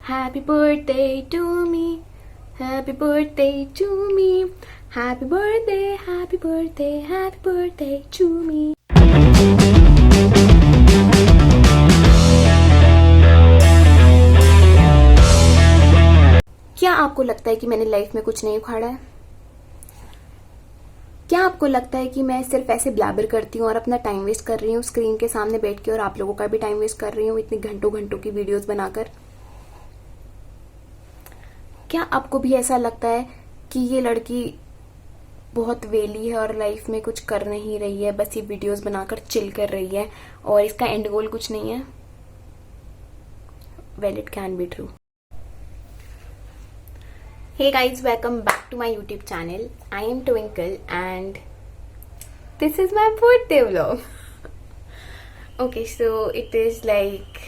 Happy birthday to me. Happy birthday to me. Happy birthday, happy birthday, happy birthday to me. क्या आपको लगता है कि मैंने लाइफ में कुछ नहीं उखाड़ा है? क्या आपको लगता है कि मैं सिर्फ ऐसे ब्लैबर करती हूँ और अपना टाइम वेस्ट कर रही हूँ स्क्रीन के सामने बैठ के, और आप लोगों का भी टाइम वेस्ट कर रही हूँ इतनी घंटों घंटों की वीडियोस बनाकर? क्या आपको भी ऐसा लगता है कि ये लड़की बहुत वेली है और लाइफ में कुछ कर नहीं रही है, बस ये वीडियोस बनाकर चिल कर रही है और इसका एंड गोल कुछ नहीं है? Well, it can be true. Hey guys, welcome back to my YouTube channel. I am Twinkle and this is my birthday vlog. Okay, so it is like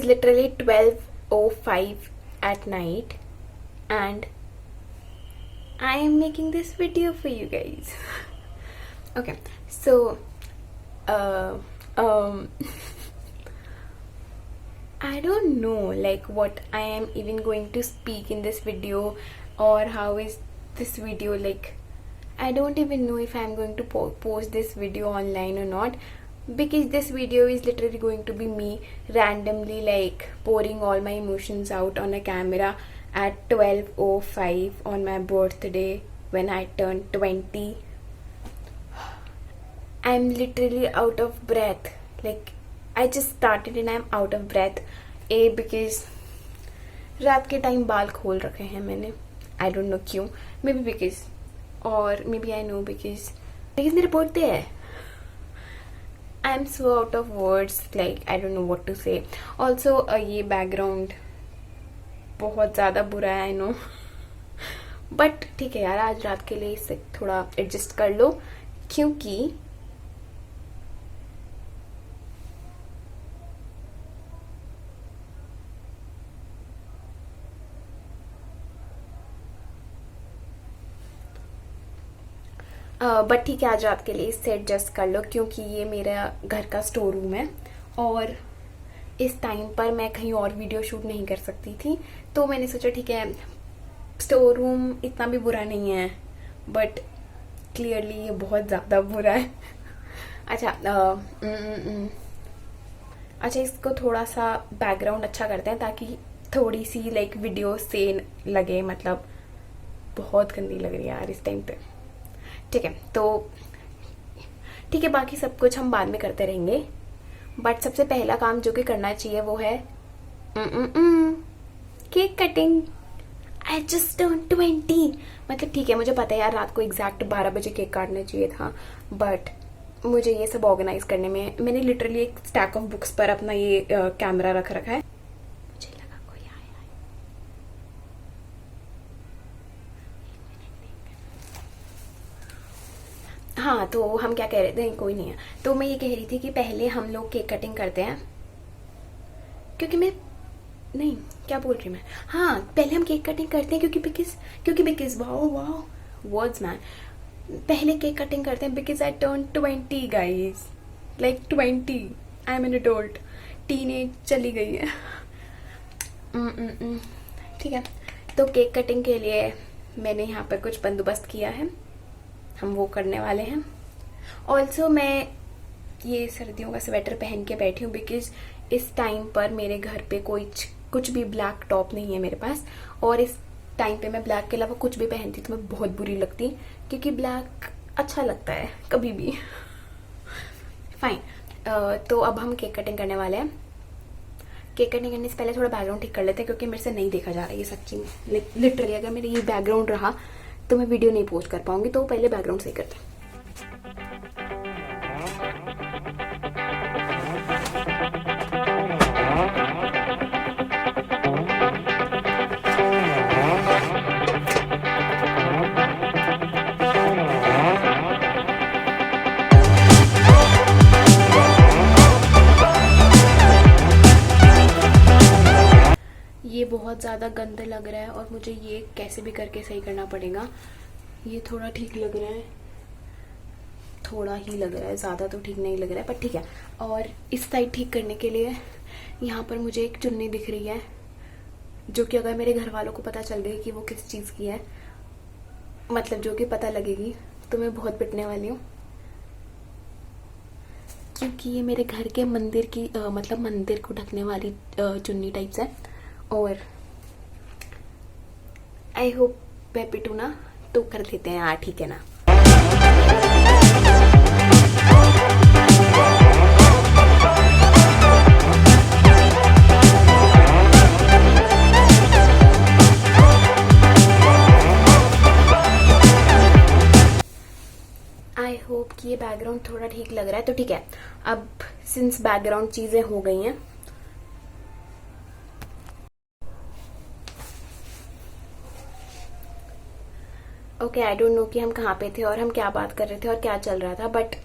literally 12:05 at night and I am making this video for you guys. Okay, so I don't know like what I am even going to speak in this video, or how is this video like. I don't even know if I'm going to post this video online or not, because this video is literally going to be me randomly like pouring all my emotions out on a camera at 12:05 on my birthday when I turned 20. I'm literally out of breath. Like I just started and I'm out of breath. Because रात के time बाल खोल रखे हैं मैंने. I don't know क्यों. Maybe because, or maybe I know because मेरा birthday है. I'm so out of words. Like I don't know what to say. Also ये बैकग्राउंड बहुत ज़्यादा बुरा है, I know. बट ठीक है यार, आज रात के लिए इसे थोड़ा एडजस्ट कर लो, क्योंकि बट ठीक है, आज रात के लिए इससे एडजस्ट कर लो, क्योंकि ये मेरा घर का स्टोर रूम है और इस टाइम पर मैं कहीं और वीडियो शूट नहीं कर सकती थी. तो मैंने सोचा ठीक है, स्टोर रूम इतना भी बुरा नहीं है, बट क्लियरली ये बहुत ज़्यादा बुरा है. अच्छा, इसको थोड़ा सा बैकग्राउंड अच्छा करते हैं ताकि थोड़ी सी लाइक वीडियो से लगे, मतलब बहुत गंदी लग रही है यार इस टाइम पे. ठीक है, तो ठीक है, बाकी सब कुछ हम बाद में करते रहेंगे. बट सबसे पहला काम जो कि करना चाहिए वो है cake cutting. I just turn 20. मतलब ठीक है, मुझे पता है यार, रात को एग्जैक्ट 12 बजे केक काटना चाहिए था, बट मुझे ये सब ऑर्गेनाइज करने में मैंने लिटरली एक स्टैक ऑफ बुक्स पर अपना ये कैमरा रख रखा है. मुझे लगा कोई आया. हाँ, तो हम क्या कह रहे थे? कोई नहीं है. तो मैं ये कह रही थी कि पहले हम लोग केक कटिंग करते हैं, क्योंकि मैं नहीं, क्या बोल रही मैं? हाँ, पहले हम केक कटिंग करते हैं क्योंकि वाओ वर्ड्स मैन. पहले केक कटिंग करते हैं because I turn 20 guys, like 20. I am an adult. Teenage चली गई है. ठीक है, तो केक कटिंग के लिए मैंने यहाँ पर कुछ बंदोबस्त किया है, हम वो करने वाले हैं. ऑल्सो मैं ये सर्दियों का स्वेटर पहन के बैठी हूँ बिकॉज इस टाइम पर मेरे घर पे कुछ भी ब्लैक टॉप नहीं है मेरे पास, और इस टाइम पे मैं ब्लैक के अलावा कुछ भी पहनती तो मैं बहुत बुरी लगती, क्योंकि ब्लैक अच्छा लगता है कभी भी. फाइन. तो अब हम केक कटिंग करने वाले हैं. केक कटिंग करने से पहले थोड़ा बैकग्राउंड ठीक कर लेते हैं, क्योंकि मेरे से नहीं देखा जा रहा है ये सच्ची में. लिटरली अगर मेरा ये बैकग्राउंड रहा तो मैं वीडियो नहीं पोस्ट कर पाऊंगी, तो पहले बैकग्राउंड सही करते हैं. ये बहुत ज़्यादा गंदा लग रहा है और मुझे ये कैसे भी करके सही करना पड़ेगा. ये थोड़ा ठीक लग रहा है. थोड़ा ही लग रहा है, ज़्यादा तो ठीक नहीं लग रहा है, पर ठीक है। और इस साइड ठीक करने के लिए यहाँ पर मुझे एक चुन्नी दिख रही है, जो कि अगर मेरे घर वालों को पता चल गई कि वो किस चीज़ की है, मतलब जो कि पता लगेगी, तो मैं बहुत पिटने वाली हूँ, क्योंकि ये मेरे घर के मंदिर की मतलब मंदिर को ढकने वाली चुन्नी टाइप्स है। और आई होप मैं पिटू ना, तो कर देते हैं यार, ठीक है ना। आई होप कि ये बैकग्राउंड थोड़ा ठीक लग रहा है, तो ठीक है। अब सिंस बैकग्राउंड चीजें हो गई हैं, ओके, आई डोंट नो कि हम कहाँ पे थे और हम क्या बात कर रहे थे और क्या चल रहा था, बट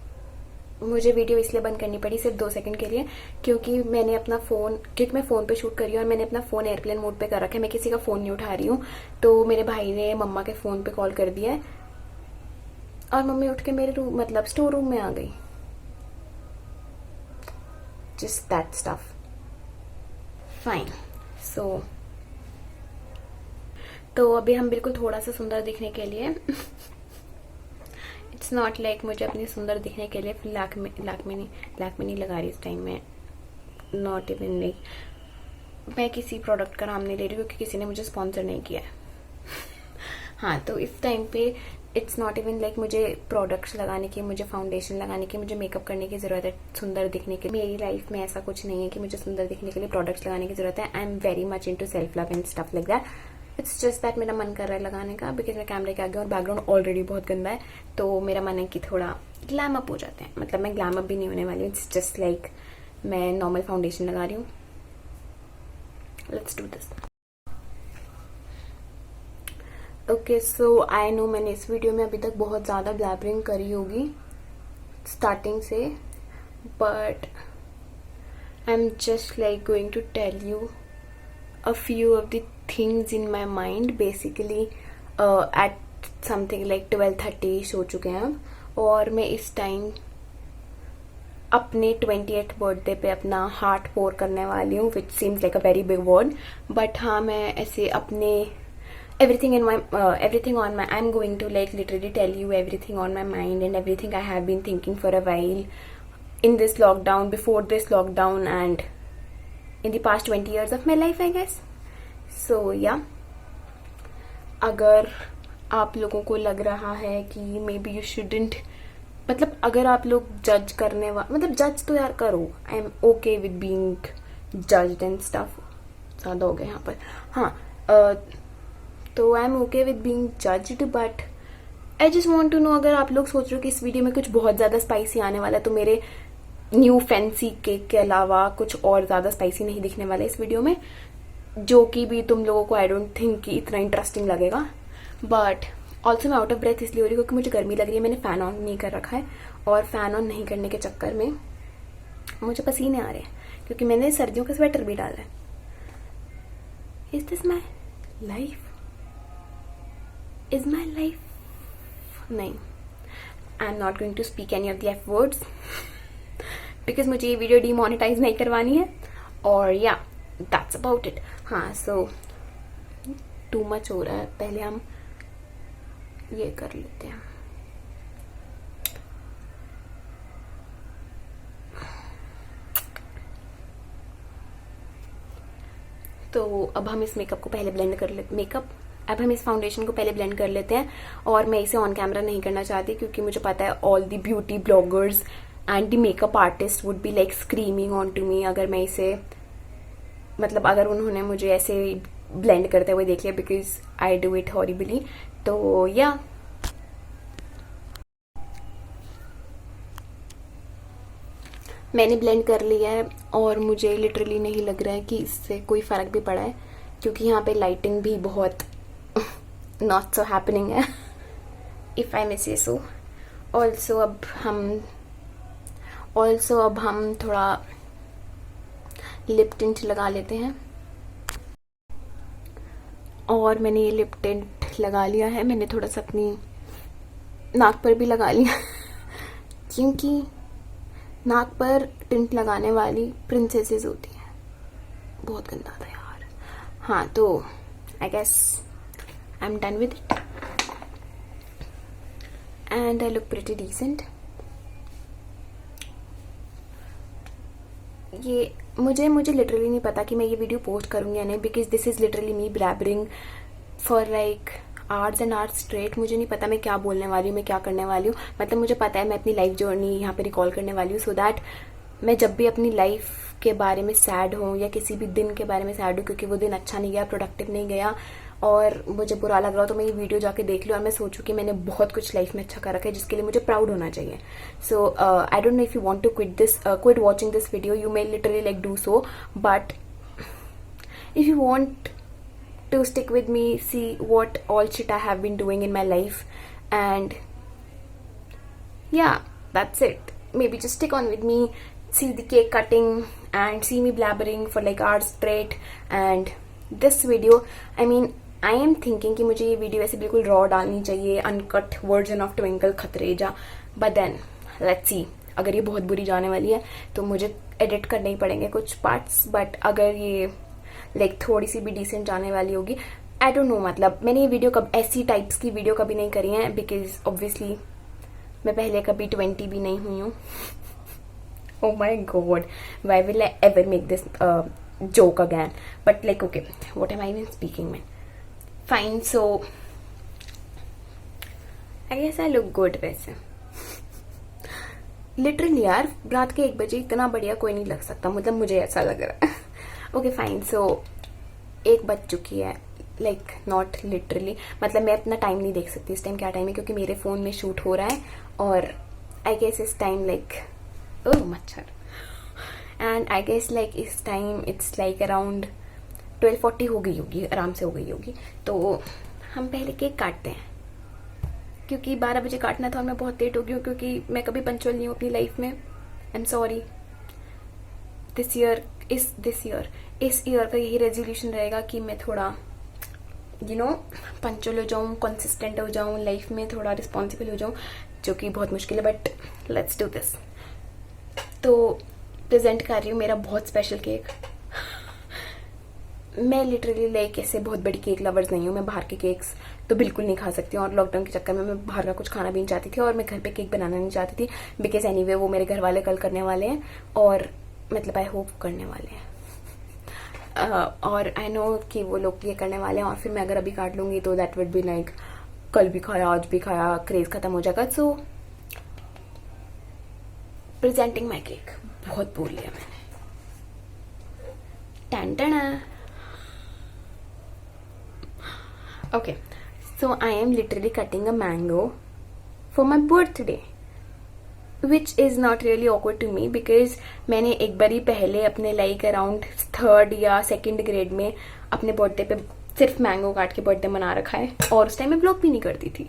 मुझे वीडियो इसलिए बंद करनी पड़ी सिर्फ 2 सेकंड के लिए, क्योंकि मैंने अपना फ़ोन, क्योंकि मैं फ़ोन पे शूट कर रही हूँ और मैंने अपना फ़ोन एयरप्लेन मोड पे कर रखा है, मैं किसी का फ़ोन नहीं उठा रही हूँ। तो मेरे भाई ने मम्मा के फ़ोन पे कॉल कर दिया है और मम्मी उठ के मेरे रूम, मतलब स्टोर रूम में आ गई। Just that stuff. फाइन। सो तो अभी हम बिल्कुल थोड़ा सा सुंदर दिखने के लिए इट्स नॉट लाइक मुझे अपनी सुंदर दिखने के लिए लैक्मे नहीं लगा रही इस टाइम में, नॉट इवन लाइक मैं किसी प्रोडक्ट का नाम नहीं ले रही क्योंकि किसी ने मुझे स्पॉन्सर नहीं किया है हाँ, तो इस टाइम पे इट्स नॉट इवन लाइक मुझे प्रोडक्ट्स लगाने की, मुझे फाउंडेशन लगाने की, मुझे मेकअप करने की जरूरत है सुंदर दिखने के लिए। मेरी लाइफ में ऐसा कुछ नहीं है कि मुझे सुंदर दिखने के लिए प्रोडक्ट्स लगाने की जरूरत है। I am very much into self love and stuff like that. It's just that मेरा मन कर रहा है लगाने का, बिकॉज मैं कैमरे के आगे और बैकग्राउंड ऑलरेडी बहुत गंदा है, तो मेरा मन है कि थोड़ा ग्लैम अप हो जाते हैं। मतलब मैं ग्लैम अप भी नहीं होने वाली हूँ, इट्स जस्ट लाइक मैं नॉर्मल फाउंडेशन लगा रही हूँ। Let's do this. Okay, so I know मैंने इस वीडियो में अभी तक बहुत ज़्यादा ब्लैबरिंग करी होगी स्टार्टिंग से, but I am just like going to tell you a few of the things in my mind. Basically at something like 12:30 सो चुके हैं अब, और मैं इस टाइम अपने 28th बर्थडे पे अपना हार्ट पोर करने वाली हूँ, which seems like a very big word, but हाँ मैं ऐसे अपने everything on my I'm going to like literally tell you everything on my mind and everything I have been thinking for a while in this lockdown, before this lockdown, and in the past 20 years of my life, I guess. So yeah, अगर आप लोगों को लग रहा है कि may be you shouldn't, मतलब अगर आप लोग जज करने मतलब जज तो यार करो, I am okay with being judged and stuff, ज़्यादा हो गया यहाँ पर, हाँ तो I am okay with being judged, but I just want to know, अगर आप लोग सोच रहे हो कि इस वीडियो में कुछ बहुत ज़्यादा स्पाइसी आने वाला है, तो मेरे न्यू फैंसी केक के अलावा कुछ और ज़्यादा स्पाइसी नहीं दिखने वाला है इस वीडियो में, जो कि भी तुम लोगों को आई डोंट थिंक कि इतना इंटरेस्टिंग लगेगा। बट ऑल्सो मैं आउट ऑफ ब्रेथ इसलिए हो रही हूँ क्योंकि मुझे गर्मी लग रही है, मैंने फ़ैन ऑन नहीं कर रखा है, और फ़ैन ऑन नहीं करने के चक्कर में मुझे पसीने आ रहे हैं, क्योंकि मैंने सर्दियों का स्वेटर भी डाला है। Is this my life? Is my life? नहीं, I am not going to speak any of the F words because मुझे ये वीडियो डीमोनेटाइज नहीं करवानी है, और या दैट्स अबाउट इट। हाँ, सो टू मच हो रहा है, पहले हम ये कर लेते हैं। तो अब हम इस मेकअप को पहले ब्लेंड कर लेते अब हम इस फाउंडेशन को पहले ब्लेंड कर लेते हैं, और मैं इसे ऑन कैमरा नहीं करना चाहती क्योंकि मुझे पता है all the beauty bloggers and the makeup artist would be like screaming on to me अगर मैं इसे, मतलब अगर उन्होंने मुझे ऐसे ब्लेंड करते हुए देख लिया, because I do it horribly. तो या मैंने ब्लेंड कर लिया है, और मुझे लिटरली नहीं लग रहा है कि इससे कोई फ़र्क भी पड़ा है, क्योंकि यहाँ पे लाइटिंग भी बहुत नॉट सो हैपनिंग है, इफ़ आई मे से सो। ऑल्सो अब हम थोड़ा लिप टिंट लगा लेते हैं, और मैंने ये लिप टिंट लगा लिया है, मैंने थोड़ा सा अपनी नाक पर भी लगा लिया क्योंकि नाक पर टिंट लगाने वाली प्रिंसेसेस होती हैं। बहुत गंदा था यार। हाँ, तो I guess I am done with it and I look pretty decent. ये मुझे लिटरली नहीं पता कि मैं ये वीडियो पोस्ट करूँगी या नहीं, because this is literally me blabbering for like ours and hours straight. मुझे नहीं पता मैं क्या बोलने वाली हूँ, मैं क्या करने वाली हूँ। मतलब मुझे पता है मैं अपनी लाइफ जर्नी यहाँ पे रिकॉल करने वाली हूँ, सो दैट मैं जब भी अपनी लाइफ के बारे में सैड हूँ या किसी भी दिन के बारे में सैड हूँ क्योंकि वो दिन अच्छा नहीं गया, प्रोडक्टिव नहीं गया और मुझे बुरा लग रहा हो, तो मैं ये वीडियो जाके देख लूँ और मैं सोचूं कि मैंने बहुत कुछ लाइफ में अच्छा कर रखा है जिसके लिए मुझे प्राउड होना चाहिए। So I don't know if you want to quit watching this video, you may literally like do so, but if you want to stick with me, see what all shit I have been doing in my life, and yeah, that's it. Maybe just stick on with me, see the cake cutting and see me blabbering for like hours straight. And this video, I mean, I am thinking कि मुझे ये video ऐसे बिल्कुल raw डालनी चाहिए, uncut version of Twinkle Khatreja, but then let's see, अगर ये बहुत बुरी जाने वाली है तो मुझे एडिट करने ही पड़ेंगे कुछ पार्ट्स, बट अगर ये लाइक थोड़ी सी भी डिसेंट जाने वाली होगी, आई डोंट नो। मतलब मैंने ये वीडियो कब ऐसी टाइप्स की वीडियो कभी नहीं करी है, बिकॉज ऑब्वियसली मैं पहले कभी 20 भी नहीं हुई हूँ। Oh my god, why will I ever make this joke again? But like, okay, what am I even speaking, man? Fine, so I guess I look good वैसे। लिटरली यार, रात के 1 बजे इतना बढ़िया कोई नहीं लग सकता, मतलब मुझे ऐसा लग रहा है। ओके फाइन, सो 1 बज चुकी है, लाइक नॉट लिटरली, मतलब मैं अपना टाइम नहीं देख सकती इस टाइम क्या टाइम है, क्योंकि मेरे फोन में शूट हो रहा है और आई गेस इस टाइम लाइक ओह मच्छर, एंड आई गेस लाइक इस टाइम इट्स लाइक अराउंड 12:40 हो गई होगी, आराम से हो गई होगी। तो हम पहले केक काटते हैं, क्योंकि 12 बजे काटना था और मैं बहुत लेट हो गई हूँ, क्योंकि मैं कभी पंचुअल नहीं हूँ अपनी लाइफ में। आई एम सॉरी। इस ईयर का यही रेजोल्यूशन रहेगा कि मैं थोड़ा पंचुअल हो जाऊँ, कंसिस्टेंट हो जाऊँ, लाइफ में थोड़ा रिस्पॉन्सिबल हो जाऊँ, जो कि बहुत मुश्किल है, बट लेट्स डू दिस। तो प्रेजेंट कर रही हूँ मेरा बहुत स्पेशल केक। मैं लिटरली लाइक ऐसे बहुत बड़ी केक लवर्स नहीं हूँ, मैं बाहर के केक्स तो बिल्कुल नहीं खा सकती हूँ, और लॉकडाउन के चक्कर में मैं बाहर का कुछ खाना भी नहीं चाहती थी और मैं घर पे केक बनाना नहीं चाहती थी, बिकॉज एनीवे वो मेरे घर वाले कल करने वाले हैं, और मतलब आई होप करने वाले हैं, और आई नो कि वो लोग ये करने वाले हैं, और फिर मैं अगर अभी काट लूंगी तो दैट वुड बी लाइक कल भी खाया आज भी खाया, क्रेज खत्म हो जाएगा। सो प्रेजेंटिंग माई केक, बहुत बोल लिया मैंने। टन टन। Okay, so I am literally cutting a mango for my birthday, which is not really awkward to me because मैंने एक बारी पहले अपने लाइक अराउंड 3rd या 2nd ग्रेड में अपने बर्थडे पे सिर्फ मैंगो काट के बर्थडे मना रखा है, और उस टाइम मैं ब्लॉग भी नहीं करती थी।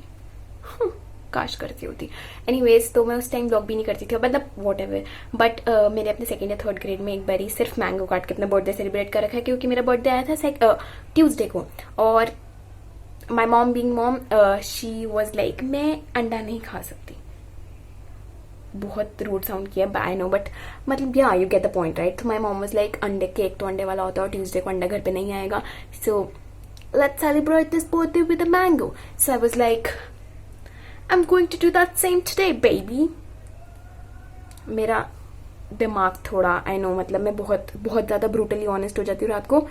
काश करती होती। एनीवेज, तो मैं उस टाइम ब्लॉग भी नहीं करती थी, मतलब वॉट एवर, बट मैंने अपने 2nd या 3rd ग्रेड में एक बारी सिर्फ मैंगो काट के अपना बर्थडे सेलिब्रेट कर रखा है, क्योंकि मेरा बर्थडे आया था ट्यूजडे को, और my mom being mom she was like मैं अंडा नहीं खा सकती। बहुत रूड साउंड किया, आई नो, बट मतलब या you get the point right. तो माई मॉम वॉज लाइक अंडे केक तो अंडे वाला होता है और ट्यूजडे को अंडा घर पे नहीं आएगा, so let's celebrate this birthday with a mango. So I was like I am going to do that same today baby. मेरा दिमाग थोड़ा आई नो, मतलब मैं बहुत बहुत ज्यादा ब्रूटली ऑनेस्ट हो जाती हूँ रात को,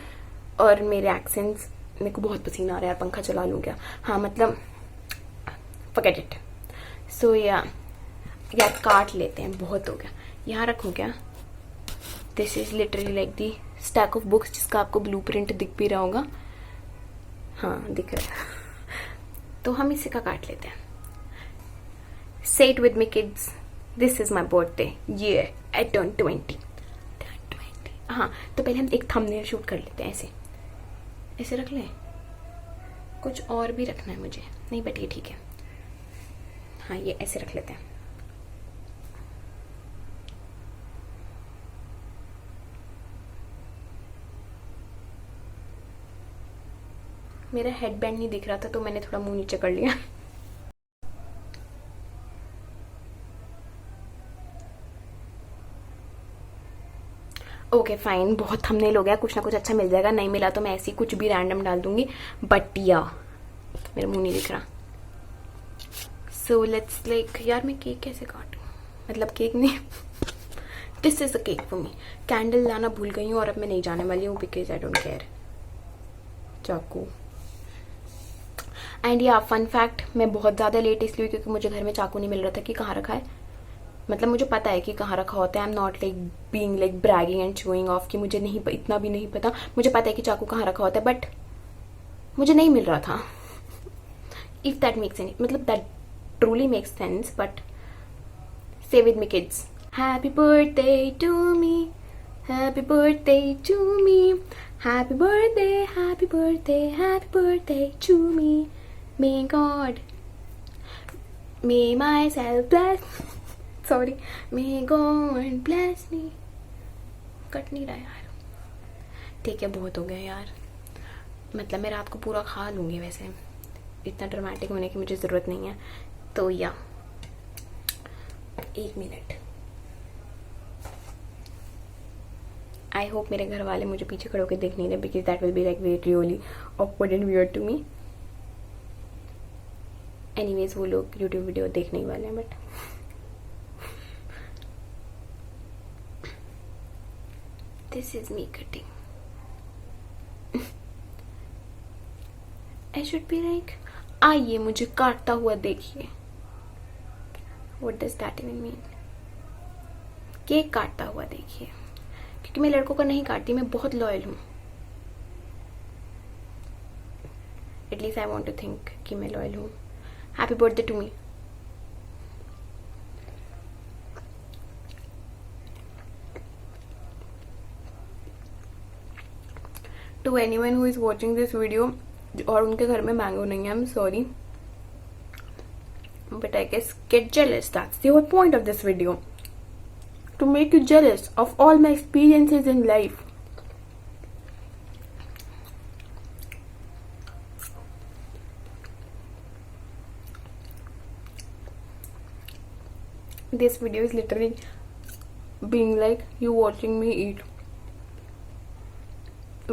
और मेरे एक्सेंट्स, मेरे को बहुत पसीना आ रहा है यार, पंखा चला लूँ क्या? हाँ मतलब फॉरगेट इट। सो यार काट लेते हैं, बहुत हो गया। यहाँ रखूँ क्या? This is literally like the stack of books जिसका आपको ब्लूप्रिंट दिख भी रहा होगा। हाँ दिख रहा है। तो हम इसी का काट लेते हैं। Say it with me kids, this is my birthday, yeah, I turned 20. हाँ, तो पहले हम एक थंबनेल शूट कर लेते हैं, ऐसे रख लें। कुछ और भी रखना है मुझे, नहीं बट ये ठीक है। हाँ ये ऐसे रख लेते हैं। मेरा हेडबैंड नहीं दिख रहा था तो मैंने थोड़ा मुंह नीचे कर लिया। ओके फाइन, बहुत थंबनेल हो गया, कुछ ना कुछ अच्छा मिल जाएगा, नहीं मिला तो मैं ऐसे ही कुछ भी रैंडम डाल दूंगी, बट या मेरा मुंह नहीं दिख रहा। सो लेट्स लाइक, यार मैं केक कैसे काटूं, मतलब केक नहीं this is a cake for me. Candle लाना भूल गई हूँ और अब मैं नहीं जाने वाली हूँ बिकॉज आई डोंट केयर। चाकू एंड या फन फैक्ट, मैं बहुत ज़्यादा लेट इसलिए क्योंकि मुझे घर में चाकू नहीं मिल रहा था कि कहाँ रखा है। मतलब मुझे पता है कि कहाँ रखा होता है, I am not like being like bragging and showing off कि मुझे नहीं, इतना भी नहीं पता, मुझे पता है कि चाकू कहाँ रखा होता है, बट मुझे नहीं मिल रहा था। इफ दैट मेक्स सेंस, मतलब that truly makes sense, but say with me kids, happy birthday to me, happy birthday to me, happy birthday, happy birthday, happy birthday to me, may God, may myself bless, sorry, may God bless me। Cut नहीं रहा यार, ठीक है बहुत हो गया यार, मतलब मैं रात को पूरा खा लूंगी, वैसे इतना ड्रामेटिक होने की मुझे ज़रूरत नहीं है। तो या 1 मिनट, आई होप मेरे घर वाले मुझे पीछे खड़े होकर देख नहीं रहे because that will be like very really awkward and weird to me. Anyways वो लोग यूट्यूब वीडियो देखने ही वाले हैं, but this is me cutting. I should be like, आइए मुझे काटता हुआ देखिए। What does that even mean? Cake काटता हुआ देखिए, क्योंकि मैं लड़कों का नहीं काटती, मैं बहुत लॉयल हूँ। At least I want to think कि मैं लॉयल हूँ। Happy birthday to me. To anyone who is watching this video और उनके घर में मैंगो नहीं है, I am sorry, but I guess get jealous. That's the whole point of this video, to make you jealous of all my experiences in life. This video is literally being like you watching me eat,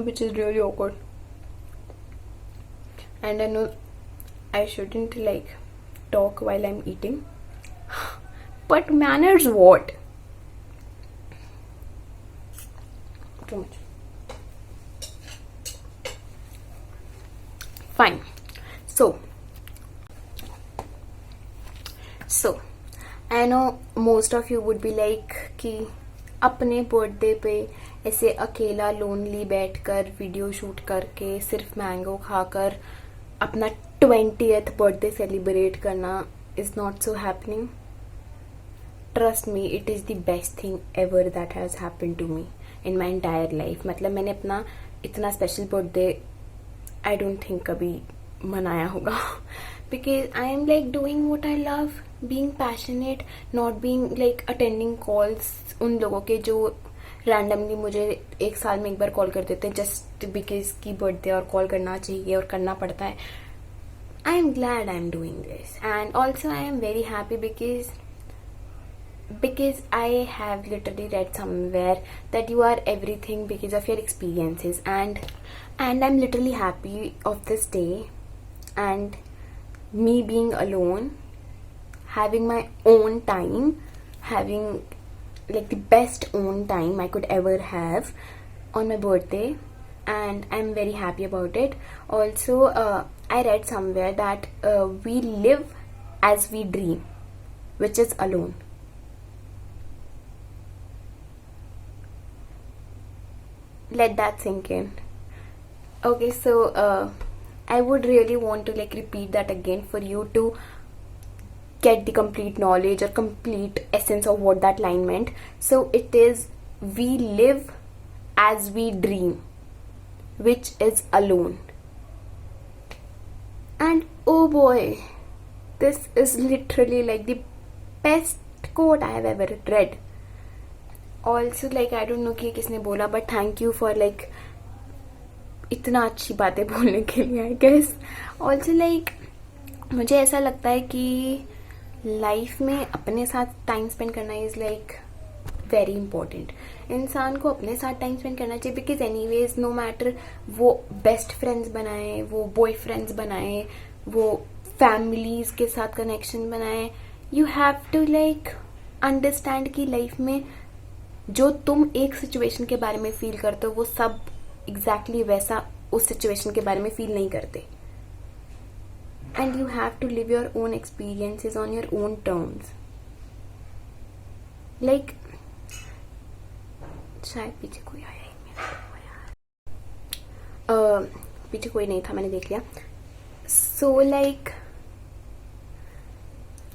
which is really awkward, and I know I shouldn't like talk while I'm eating, but manners what? Too much. Fine. So I know most of you would be like कि अपने birthday पे ऐसे अकेला lonely बैठकर video shoot करके सिर्फ mango खाकर अपना 20th बर्थडे सेलिब्रेट करना is not so happening. Trust me, it is the best thing ever that has happen to me in my entire life. मतलब मैंने अपना इतना special birthday I don't think कभी मनाया होगा, because I am like doing what I love, being passionate, not being like attending calls उन लोगों के जो रैंडमली मुझे 1 साल में एक बार कॉल कर देते हैं जस्ट बिकॉज की बर्थडे और कॉल करना चाहिए और करना पड़ता है। I am glad I am doing this and also I am very happy because I have literally read somewhere that you are everything because of your experiences, and I'm literally happy of this day and me being alone, having my own time, having like the best own time I could ever have on my birthday, and I'm very happy about it. Also I read somewhere that we live as we dream, which is alone. Let that sink in. Okay, so I would really want to like repeat that again for you to get the complete knowledge or complete essence of what that line meant. So it is, we live as we dream, which is alone. And oh boy, this is literally like the best quote I have ever read. Also like I don't know कि किसने बोला, but thank you for like इतना अच्छी बातें बोलने के लिए I guess. Also like मुझे ऐसा लगता है कि लाइफ में अपने साथ टाइम स्पेंड करना इज लाइक वेरी इंपॉर्टेंट। इंसान को अपने साथ टाइम स्पेंड करना चाहिए, बिकॉज एनीवेज नो मैटर वो बेस्ट फ्रेंड्स बनाए, वो बॉयफ्रेंड्स बनाए, वो फैमिलीज के साथ कनेक्शन बनाए, you have to like understand कि लाइफ में जो तुम एक सिचुएशन के बारे में फील करते हो वो सब एग्जैक्टली वैसा उस सिचुएशन के बारे में फील नहीं करते। And you have to live your own experiences on your own terms. Like शायद पीछे कोई आया ही यार, पीछे कोई नहीं था, मैंने देख लिया। सो लाइक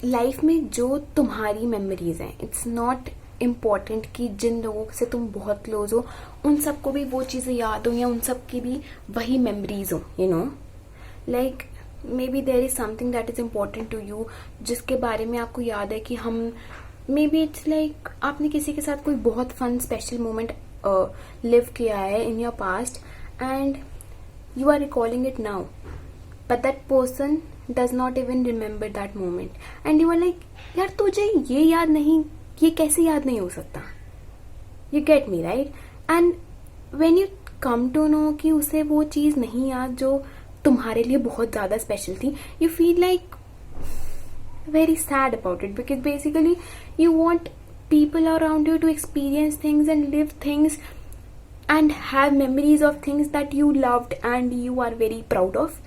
लाइफ में जो तुम्हारी मेमोरीज हैं, इट्स नॉट इम्पॉर्टेंट कि जिन लोगों से तुम बहुत क्लोज हो उन सबको भी वो चीज़ें याद हो या उन सब की भी वही मेमोरीज हो, you know. Like maybe there is something that is important to you, जिसके बारे में आपको याद है कि हम मे बी इट्स लाइक आपने किसी के साथ कोई बहुत फन स्पेशल मोमेंट लिव किया है in your past and you are recalling it now, but that person does not even remember that moment and you are like यार तुझे ये याद नहीं, ये कैसे याद नहीं हो सकता। You get me right. And when you come to know कि उसे वो चीज नहीं याद जो तुम्हारे लिए बहुत ज्यादा स्पेशल थी, you feel like very sad about it, because basically you want people around you to experience things and live things and have memories of things that you loved and you are very proud of,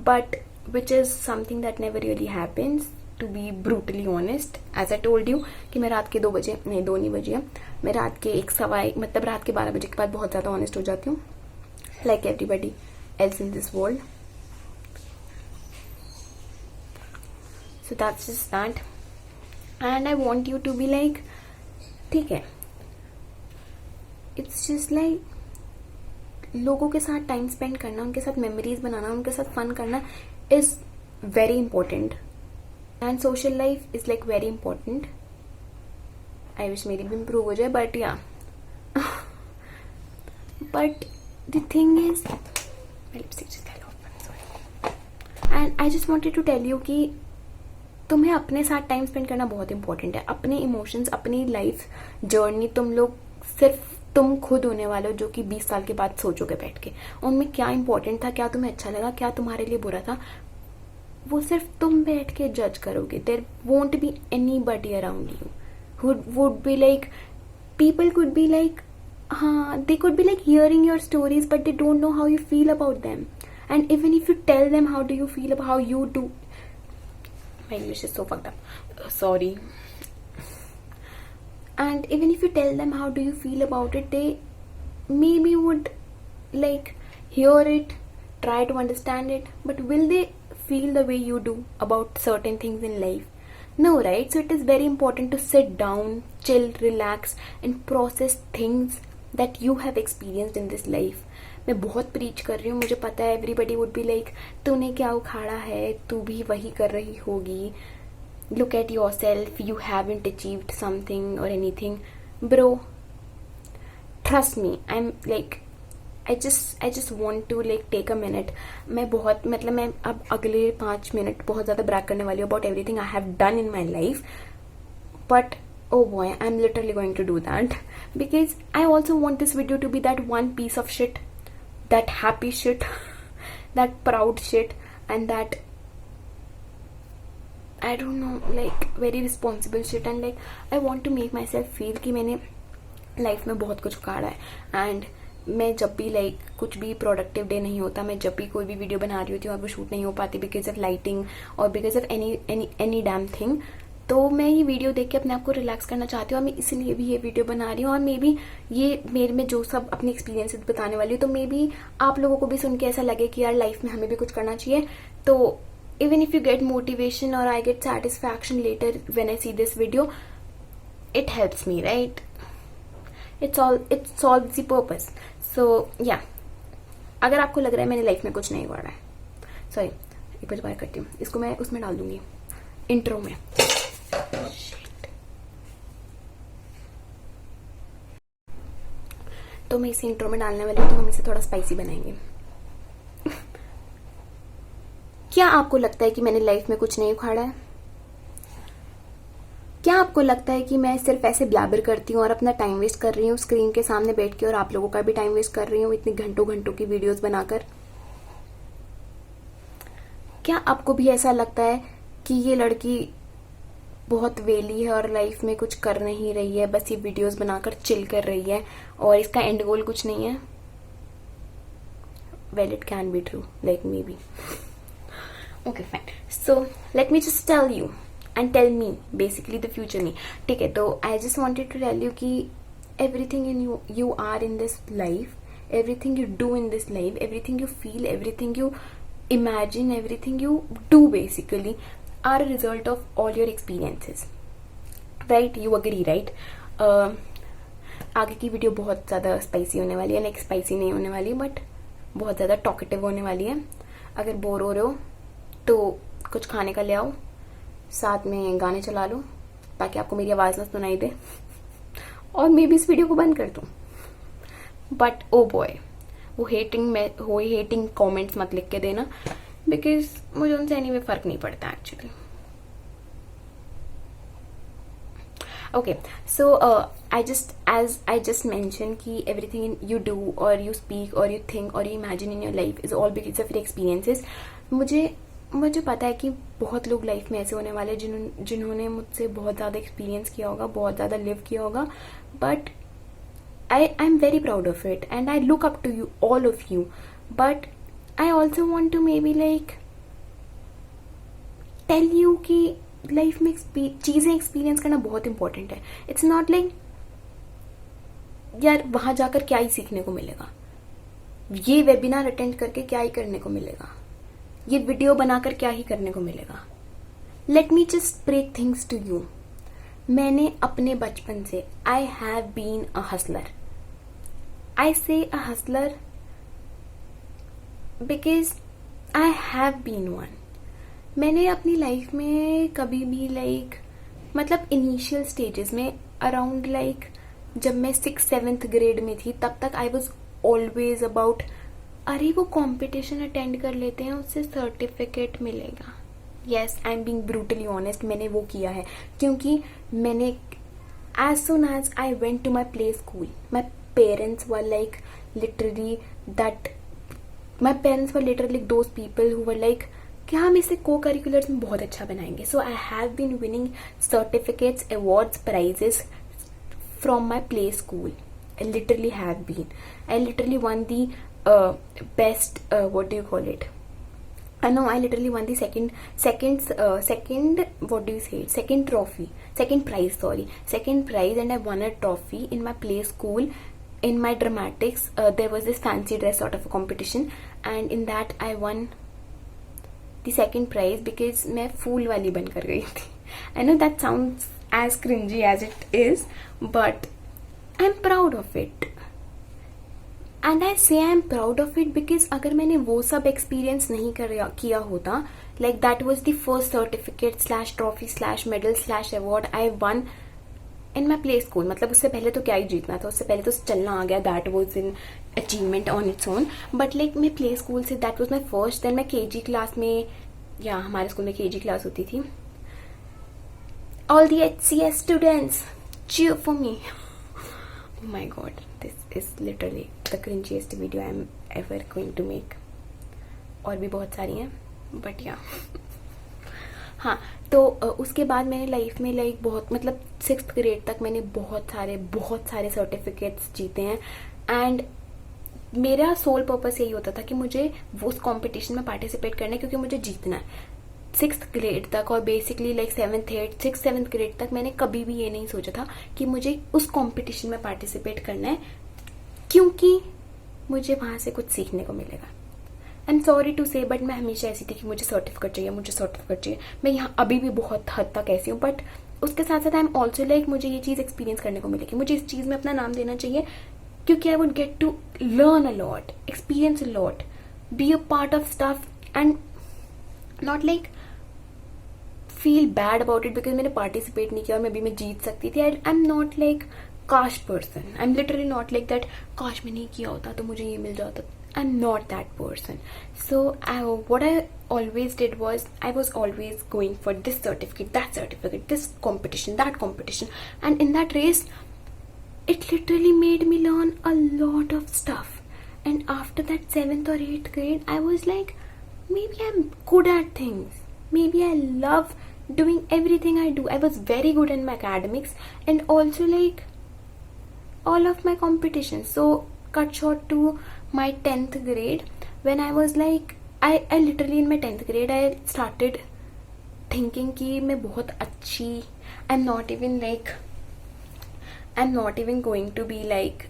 but which is something that never really happens, to be brutally honest. As I told you कि मैं रात के 2 बजे, नहीं 2 नहीं बजे, मैं रात के 1 मतलब रात के 12 बजे के बाद बहुत ज्यादा ऑनेस्ट हो जाती हूँ, like everybody else in this world. So that's just that. And I want you to be like, ठीक है, it's just like लोगों के साथ टाइम स्पेंड करना, उनके साथ मेमोरीज बनाना, उनके साथ फन करना is very important. And social life is like very important. I wish मेरी भी improve हो जाए, but yeah. But the thing is, my lipstick just fell off, I'm sorry. And I just wanted to tell you कि तुम्हें अपने साथ time spend करना बहुत इंपॉर्टेंट है। अपने इमोशंस, अपनी लाइफ जर्नी तुम लोग सिर्फ तुम खुद होने वाले हो, जो कि 20 साल के बाद सोचोगे बैठ के उनमें क्या इंपॉर्टेंट था, क्या तुम्हें अच्छा लगा, क्या तुम्हारे लिए बुरा था, वो सिर्फ तुम बैठ के जज करोगे। There won't be anybody around you who would be like, people could be like, हाँ they could be like hearing your stories but they don't know how you feel about them, and even if you tell them how do you feel about how you do, my English is so fucked up, sorry. And even if you tell them how do you feel about it, they maybe would like hear it, try to understand it, but will they feel the way you do about certain things in life? No, right? So it is very important to sit down, chill, relax and process things that you have experienced in this life. मैं बहुत preach कर रही हूँ, मुझे पता है everybody would be like तूने क्या उखाड़ा है, तू भी वही कर रही होगी, look at yourself, you haven't achieved something और anything. Bro trust me, I am like I just want to like take a minute. मैं बहुत मतलब मैं अब अगले 5 मिनट बहुत ज्यादा ब्रैग करने वाली हूँ about everything I have done in my life, but oh boy, I'm literally going to do that because I also want this video to be that one piece of shit, that happy shit, that proud shit, and that I don't know, like very responsible shit, and like I want to make myself feel कि मैंने life में बहुत कुछ उखाड़ा है। And मैं जब भी लाइक कुछ भी प्रोडक्टिव डे नहीं होता, मैं जब भी कोई भी वीडियो बना रही होती हूँ और वो शूट नहीं हो पाती बिकॉज ऑफ लाइटिंग और because of any damn thing, तो मैं ये वीडियो देख के अपने आप को रिलैक्स करना चाहती हूँ और मैं इसलिए भी ये वीडियो बना रही हूँ। और मे बी ये मेरे में जो सब अपने एक्सपीरियंसेस बताने वाली हूँ, तो मे बी आप लोगों को भी सुन के ऐसा लगे कि यार लाइफ में हमें भी कुछ करना चाहिए। तो even if you get motivation और I get satisfaction later when I see this video, it helps me, right? It solves the purpose. So yeah, अगर आपको लग रहा है मैंने लाइफ में कुछ नहीं हुआ है, सॉरी एक बार करती हूँ, इसको मैं उसमें डाल दूंगी इंट्रो में। तो मैं इसे इंट्रो में डालने वाली हूँ, तो हम इसे थोड़ा स्पाइसी बनाएंगे। क्या आपको लगता है कि मैंने लाइफ में कुछ नहीं उखाड़ा है? क्या आपको लगता है कि मैं सिर्फ ऐसे ब्लैबर करती हूँ और अपना टाइम वेस्ट कर रही हूँ स्क्रीन के सामने बैठ के, और आप लोगों का भी टाइम वेस्ट कर रही हूँ इतनी घंटों घंटों की वीडियोस बनाकर? क्या आपको भी ऐसा लगता है कि ये लड़की बहुत वेली है और लाइफ में कुछ कर नहीं रही है, बस ये वीडियोस बनाकर चिल कर रही है और इसका एंड गोल कुछ नहीं है? Well, it can be true, like maybe. Okay fine. So let me just tell you and tell me basically the future me. ठीक है, तो I just wanted to tell you कि everything in you are in this life, everything you do in this life, everything you feel, everything you imagine, everything you do basically are a result of all your experiences. Right? You agree, right? आगे की video बहुत ज़्यादा spicy होने वाली है, like spicy नहीं होने वाली बट बहुत ज़्यादा टॉकेटिव होने वाली है. अगर बोर हो रहे हो तो कुछ खाने का ले आओ, साथ में गाने चला लो ताकि आपको मेरी आवाज़ ना सुनाई दे, और मैं भी इस वीडियो को बंद कर दूँ. बट ओ बॉय, वो हेटिंग कमेंट्स मत लिख के देना, बिकॉज मुझे उनसे एनीवे फर्क नहीं पड़ता actually. Okay, so I just mentioned कि everything you do or you speak or you think or you imagine in your life is all because of your experiences. मुझे पता है कि बहुत लोग लाइफ में ऐसे होने वाले जिन्होंने मुझसे बहुत ज़्यादा एक्सपीरियंस किया होगा, बहुत ज़्यादा लिव किया होगा, but I'm very proud of it and I look up to you, all of you. But I also want to maybe like tell you कि लाइफ में चीज़ें एक्सपीरियंस करना बहुत इंपॉर्टेंट है. इट्स नॉट लाइक यार वहां जाकर क्या ही सीखने को मिलेगा, ये वेबिनार अटेंड करके क्या ही करने को मिलेगा, ये वीडियो बनाकर क्या ही करने को मिलेगा. Let me just break things to you. मैंने अपने बचपन से I have been a hustler. I say a hustler because I have been one. मैंने अपनी लाइफ में कभी भी मतलब इनिशियल स्टेजेस में अराउंड जब मैं 6th-7th ग्रेड में थी तब तक आई वॉज ऑलवेज अबाउट अरे वो कंपटीशन अटेंड कर लेते हैं उससे सर्टिफिकेट मिलेगा. Yes, I am being brutally honest, मैंने वो किया है क्योंकि मैंने as soon as I went to my play school my parents were literally those people who were कि हम इसे को करिकुलर्स में बहुत अच्छा बनाएंगे. So I have been winning certificates, awards, prizes from my play school. I literally have been. I literally won the best what do you call it? No, I literally won the second what do you say? Second prize, and I won a trophy in my play school. In my dramatics, there was this fancy dress sort of a competition, and in that I won the second prize because मैं फूल वाली बनकर गई थी. I know that sounds as cringy as it is, but I'm proud of it. And I say I am proud of it because अगर मैंने वो सब experience नहीं किया होता, like that was the first certificate slash trophy slash medal slash award I won in my play school. मतलब उससे पहले तो क्या ही जीतना था, उससे पहले तो चलना आ गया, that was an achievement on its own. But like मैं प्ले स्कूल से that was my first. Then मैं KG क्लास में, या हमारे स्कूल में KG क्लास होती थी. All the HCS students cheer for me. Oh my god, this is literally the cringiest video I am ever going to make. और भी बहुत सारी हैं बट या हाँ. तो उसके बाद मैंने लाइफ में बहुत मतलब 6th ग्रेड तक मैंने बहुत सारे सर्टिफिकेट्स जीते हैं. एंड मेरा सोल पर्पस यही होता था कि मुझे वो उस कॉम्पिटिशन में पार्टिसिपेट करना है क्योंकि मुझे जीतना है. 6th ग्रेड तक और basically 7th 8th 6th 7th grade तक मैंने कभी भी ये नहीं सोचा था कि मुझे उस कंपटीशन में पार्टिसिपेट करना है क्योंकि मुझे वहां से कुछ सीखने को मिलेगा. आई एम सॉरी टू से बट मैं हमेशा ऐसी थी कि मुझे सर्टिफिकेट चाहिए. मैं यहाँ अभी भी बहुत हद तक ऐसी हूँ, बट उसके साथ साथ आई एम ऑल्सो मुझे ये चीज़ एक्सपीरियंस करने को मिलेगी, मुझे इस चीज़ में अपना नाम देना चाहिए क्योंकि I would get to learn a lot, experience a lot, be a part of stuff and not feel bad about it because मैंने पार्टिसिपेट नहीं किया और मैं जीत सकती थी. I am not cast person. I am literally not that काश मैं नहीं किया होता तो मुझे ये मिल जाता. I'm not that person. So what I always did was I was always going for this certificate, this competition, that competition, and in that race it literally made me learn a lot of stuff. And after that 7th or 8th grade, I was like, maybe I'm good at things, maybe I love doing everything I do. I was very good in my academics and also like all of my competitions. So cut short to my 10th grade, when I was like, I literally in my 10th grade I started thinking कि मैं बहुत अच्छी, I'm not even going to be like,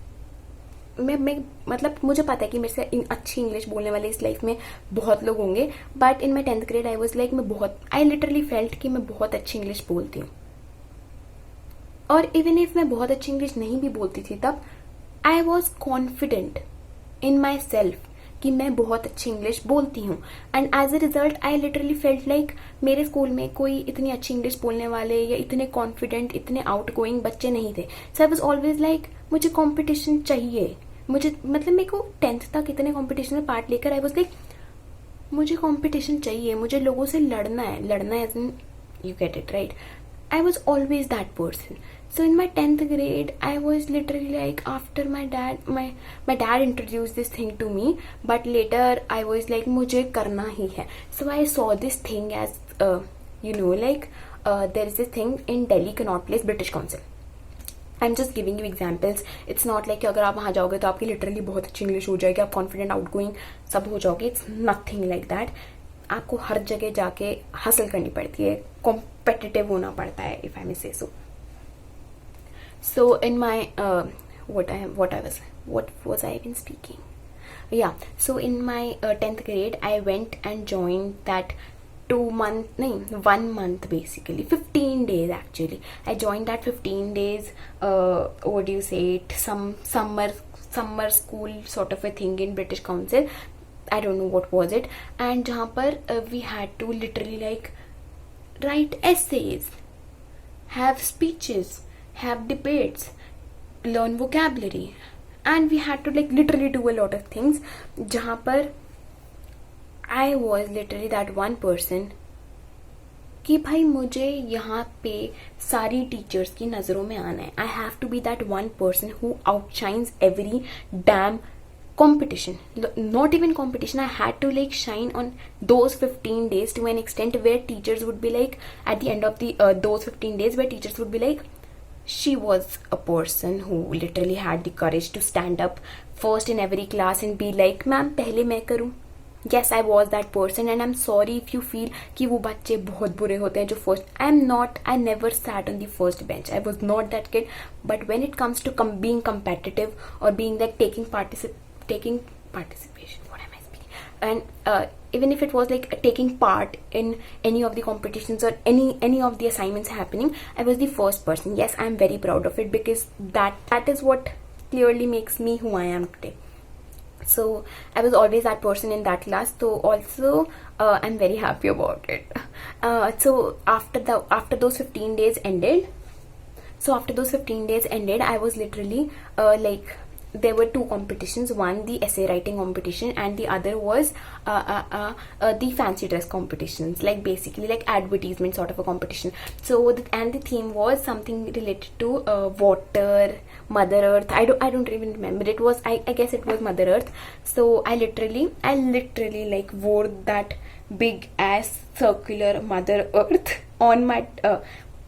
मैं मतलब मुझे पता है कि मेरे से अच्छी इंग्लिश बोलने वाले इस लाइफ में बहुत लोग होंगे, but in my 10th grade I was like, I literally felt कि मैं बहुत अच्छी इंग्लिश बोलती हूँ. और इवन इफ मैं बहुत अच्छी इंग्लिश नहीं भी बोलती थी तब, I was confident in my self कि मैं बहुत अच्छी इंग्लिश बोलती हूँ. And as a result I literally felt like मेरे स्कूल में कोई इतनी अच्छी इंग्लिश बोलने वाले या इतने कॉन्फिडेंट, इतने आउट गोइंग बच्चे नहीं थे. सो आई वॉज ऑलवेज लाइक, मुझे कॉम्पिटिशन चाहिए. मुझे मतलब मेरे को 10th तक इतने कॉम्पिटिशन में पार्ट लेकर आई वॉज लाइक, मुझे कॉम्पिटिशन चाहिए, मुझे लोगों से लड़ना है as in, you get it right. I was always that person. So in my 10th grade, I was literally like, after my dad introduced this thing to me, but later I was like, मुझे करना ही है. So I saw this thing as, there is this thing in Delhi Connaught Place, British Council. I'm just giving you examples. It's not like कि अगर आप वहाँ जाओगे तो आपकी लिटरली बहुत अच्छी इंग्लिश हो जाएगी, आप कॉन्फिडेंट, आउटगोइंग सब हो जाओगे. It's nothing like that. आपको हर जगह जाके हासिल करनी पड़ती है, कॉम्पिटिटिव होना पड़ता है, इफ आई मे से सो. सो इन माई what was I even speaking? Yeah, so in my 10th grade I went and joined that 1 month basically, 15 days actually. I joined that 15 days, what do you say it, some summer school sort of a thing in British Council. I don't know what was it. And जहाँ पर we had to literally like write essays, have speeches, have debates, learn vocabulary, and we had to like literally do a lot of things. जहाँ पर I was literally that one person कि भाई मुझे यहाँ पे सारी टीचर्स की नज़रों में आना है. I have to be that one person who outshines every damn competition. Not even competition, I had to like shine on those 15 days to an extent where teachers would be like, at the end of the those 15 days, where teachers would be like, she was a person who literally had the courage to stand up first in every class and be like, ma'am पहले मैं करूँ. Yes, I was that person, and I'm sorry if you feel कि वो बच्चे बहुत बुरे होते हैं जो first. I never sat on the first bench. I was not that kid. But when it comes to being competitive or being like taking participation, what am I speaking? And even if it was like taking part in any of the competitions or any of the assignments happening, I was the first person. Yes, I'm very proud of it, because that is what clearly makes me who I am today. So I was always that person in that class. So also I'm very happy about it. So after those 15 days ended, I was literally like, there were two competitions, one the essay writing competition and the other was the fancy dress competitions, like basically like advertisement sort of a competition. So the theme was something related to water, Mother Earth. I don't even remember. It was, I guess it was Mother Earth. So I literally like wore that big ass circular Mother Earth on my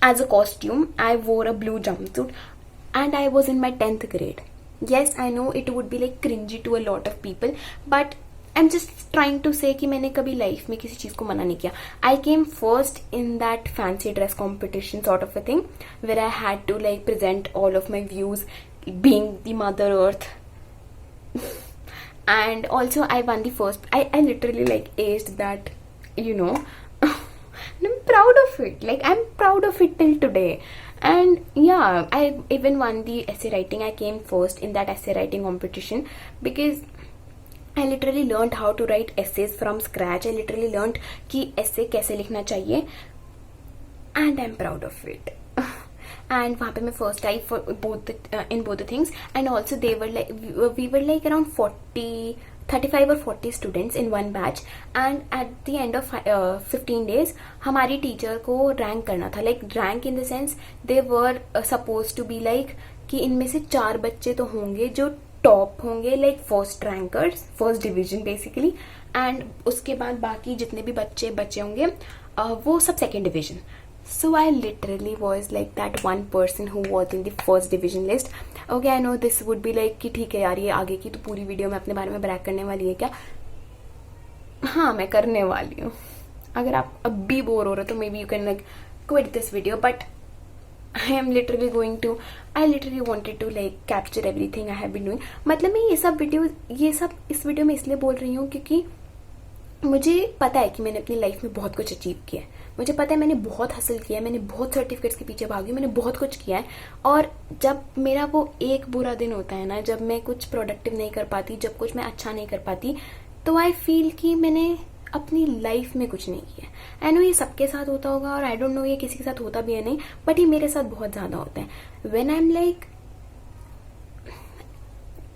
as a costume. I wore a blue jumpsuit and I was in my 10th grade. Yes, I know it would be like cringy to a lot of people, but I'm just trying to say कि मैंने कभी life में किसी चीज़ को मना नहीं किया. I came first in that fancy dress competition sort of a thing, where I had to like present all of my views being the Mother Earth. And also I won the first. I literally like aced that, and I'm proud of it. Like, I'm proud of it till today. And yeah, I even won the essay writing. I came first in that essay writing competition because I literally learned how to write essays from scratch. I literally learned कि essay कैसे लिखना चाहिए, and I'm proud of it. And वहाँ पे मैं first I for in both the things. And also they were like, we were like around 40 35 or 40 students in one batch, and at the end of 15 days हमारी teacher को rank करना था. Like rank in the sense they were suppose to be like कि इनमें से 4 बच्चे तो होंगे जो टॉप होंगे, like first rankers, first division basically, and उसके बाद बाकी जितने भी बच्चे बचे होंगे वो सब second division. So I literally was like that one person who was in the first division list. Okay, I know this would be like कि ठीक है यार, ये आगे की तो पूरी वीडियो में अपने बारे में ब्रैग करने वाली है क्या? हाँ, मैं करने वाली हूँ. अगर आप अब भी बोर हो रहे हो तो may be you can like quit this video, but I am literally I literally wanted to like capture everything I have been doing. मतलब मैं ये सब इस वीडियो में इसलिए बोल रही हूँ क्योंकि मुझे पता है कि मैंने अपनी लाइफ में बहुत कुछ अचीव किया है. मुझे पता है मैंने बहुत हासिल किया है, मैंने बहुत सर्टिफिकेट्स के पीछे भागी, मैंने बहुत कुछ किया है. और जब मेरा वो एक बुरा दिन होता है ना, जब मैं कुछ प्रोडक्टिव नहीं कर पाती, जब कुछ मैं अच्छा नहीं कर पाती, तो आई फील कि मैंने अपनी लाइफ में कुछ नहीं किया. आई नो ये सबके साथ होता होगा और आई डोंट नो ये किसी के साथ होता भी है नहीं, बट ये मेरे साथ बहुत ज्यादा होता है. व्हेन आई एम लाइक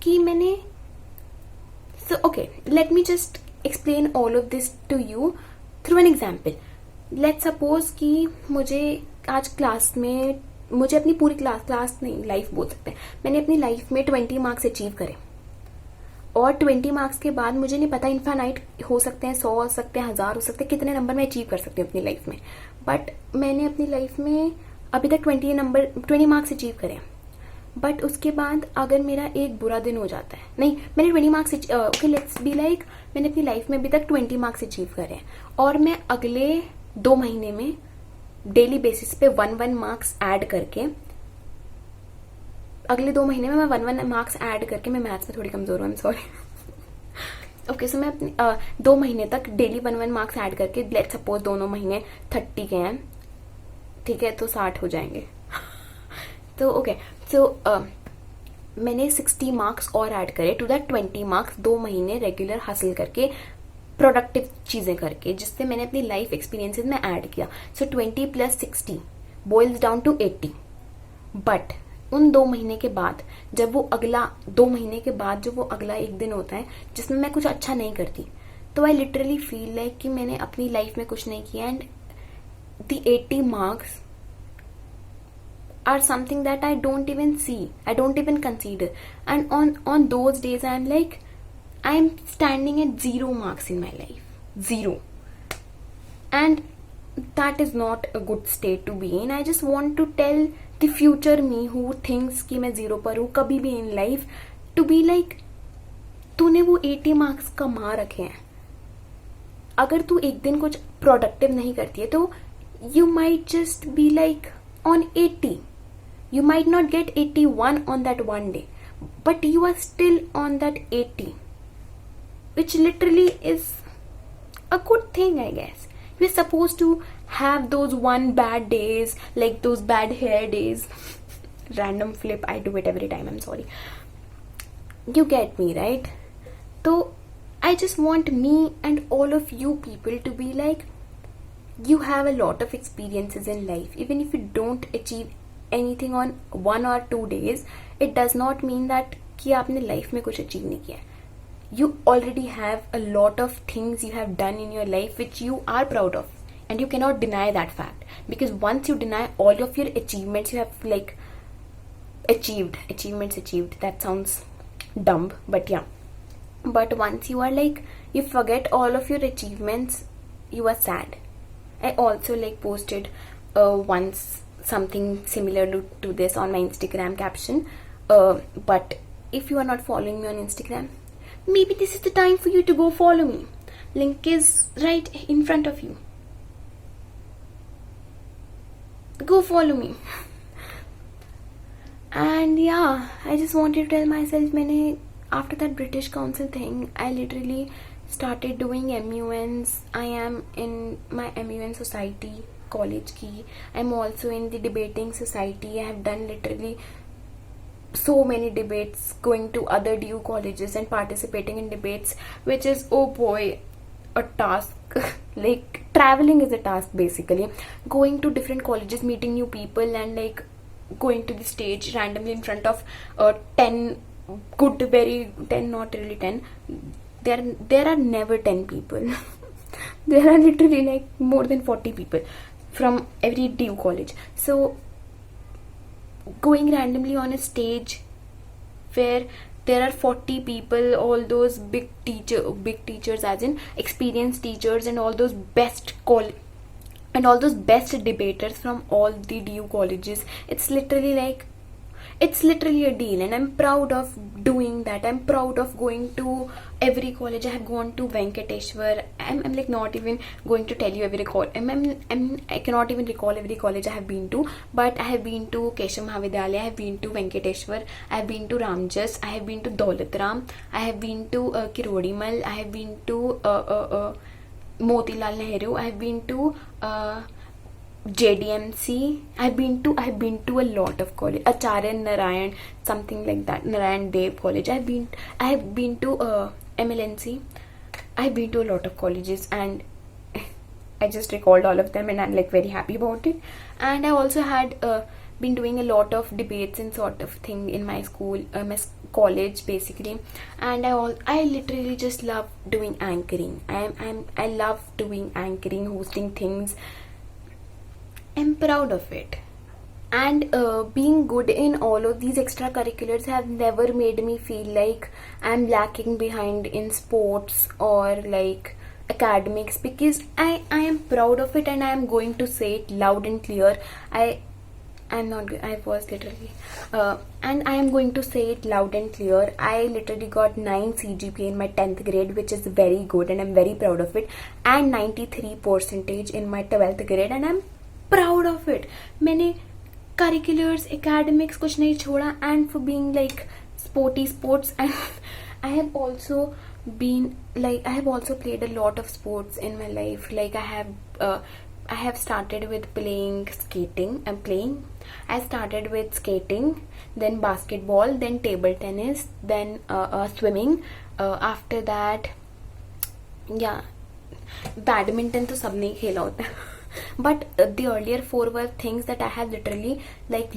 कि मैंने okay, late me just explain all of this to you through an example. Let's suppose कि मुझे आज क्लास में, मुझे अपनी पूरी क्लास नहीं, लाइफ बोल सकते हैं, मैंने अपनी लाइफ में 20 मार्क्स अचीव करे, और 20 मार्क्स के बाद मुझे नहीं पता, इनफाइनाइट हो सकते हैं, 100 हो सकते हैं, 1000 हो सकते हैं, कितने नंबर मैं अचीव कर सकती हूँ अपनी लाइफ में. बट मैंने अपनी लाइफ में अभी तक 20 मार्क्स अचीव करे. बट उसके बाद अगर मेरा एक बुरा दिन हो जाता है, नहीं मैंने 20 marks okay let's be like मैंने अपनी लाइफ में अभी तक 20 मार्क्स अचीव करे हैं, और मैं अगले 2 महीने में डेली बेसिस पे 1 मार्क्स ऐड करके, अगले 2 महीने में मैं 1 मार्क्स ऐड करके, मैं मैथ्स में थोड़ी कमजोर हूँ, आई एम सॉरी. ओके, सो मैं अपनी 2 महीने तक डेली 1 मार्क्स ऐड करके, लेट सपोज दोनों महीने 30 के हैं, ठीक है, तो 60 हो जाएंगे. तो ओके, सो मैंने 60 मार्क्स और ऐड करे टू दैट 20 मार्क्स, 2 महीने रेगुलर हासिल करके, प्रोडक्टिव चीजें करके, जिससे मैंने अपनी लाइफ एक्सपीरियंसेस में ऐड किया. सो 20 + 60 बॉइल्स डाउन टू 80. बट उन 2 महीने के बाद, जब वो अगला 2 महीने के बाद जो वो अगला एक दिन होता है जिसमें मैं कुछ अच्छा नहीं करती, तो आई लिटरली फील लाइक कि मैंने अपनी लाइफ में कुछ नहीं किया, and the 80 marks are something that I don't even see, I don't even consider. And on those days I am like, I am standing at 0 marks in my life, 0. And that is not a good state to be in. I just want to tell the future me who thinks कि मैं 0 पर हूँ कभी भी in life, to be like, तूने वो 80 marks कमा रखे हैं. अगर तू एक दिन कुछ प्रोडक्टिव नहीं करती है तो you might just be like on 80. You might not get 81 on that one day, but you are still on that 80, which literally is a good thing, I guess. You're supposed to have those one bad days, like those bad hair days. Random flip, I do it every time, I'm sorry. You get me, right? So I just want me and all of you people to be like, you have a lot of experiences in life. Even if you don't achieve anything on 1 or 2 days, it does not mean that कि आपने life में कुछ achieve नहीं किया. You already have a lot of things you have done in your life which you are proud of, and you cannot deny that fact, because once you deny all of your achievements you have like achieved, that sounds dumb, but yeah, but once you are like, you forget all of your achievements, you are sad. I also like posted once something similar to this on my Instagram caption, but if you are not following me on Instagram, maybe this is the time for you to go follow me. Link is right in front of you. Go follow me. And yeah, I just wanted to tell myself, मैंने after that British Council thing, I literally started doing MUNs. I am in my MUN society, college की. I'm also in the debating society. I have done literally so many debates, going to other DU colleges and participating in debates, which is, oh boy, a task. Like traveling is a task basically. Going to different colleges, meeting new people, and like going to the stage randomly in front of 10 good, very 10, not really 10, there are never 10 people. There are literally like more than 40 people from every DU college. So going randomly on a stage where there are 40 people, all those big teachers, as in experienced teachers, and all those best debaters from all the DU colleges. It's literally a deal, and I'm proud of doing that. I'm proud of going to every college. I have gone to Venkateshwar. I'm like not even going to tell you every college. I cannot even recall every college I have been to, but I have been to Keshav Mahavidyalaya, I have been to Venkateshwar, I have been to Ramjas, I have been to Daulatram, I have been to Kirodimal, I have been to Motilal Nehru, I have been to JDMC. I've been to a lot of college. Acharya Narayan, something like that. Narayan Dev College. I have been to MLNC. I've been to a lot of colleges, and I just recalled all of them, and I'm like very happy about it. And I also had been doing a lot of debates and sort of thing in my school, college basically. And I literally just love doing anchoring. I love doing anchoring, hosting things. I'm proud of it. And being good in all of these extracurriculars have never made me feel like I'm lacking behind in sports or like academics, because I am proud of it, and I am going to say it loud and clear. I'm not good. I was literally and I am going to say it loud and clear. I literally got 9 CGPA in my 10th grade, which is very good, and I'm very proud of it, and 93% in my 12th grade, and I'm proud of it. मैंने curriculars, academics कुछ नहीं छोड़ा, and for being like sports, and I have also played a lot of sports in my life. Like I have started with playing skating. I started with skating, then basketball, then table tennis, then swimming. After that, yeah, badminton तो सबने खेला होता है. But the earlier 4 were things that I have literally like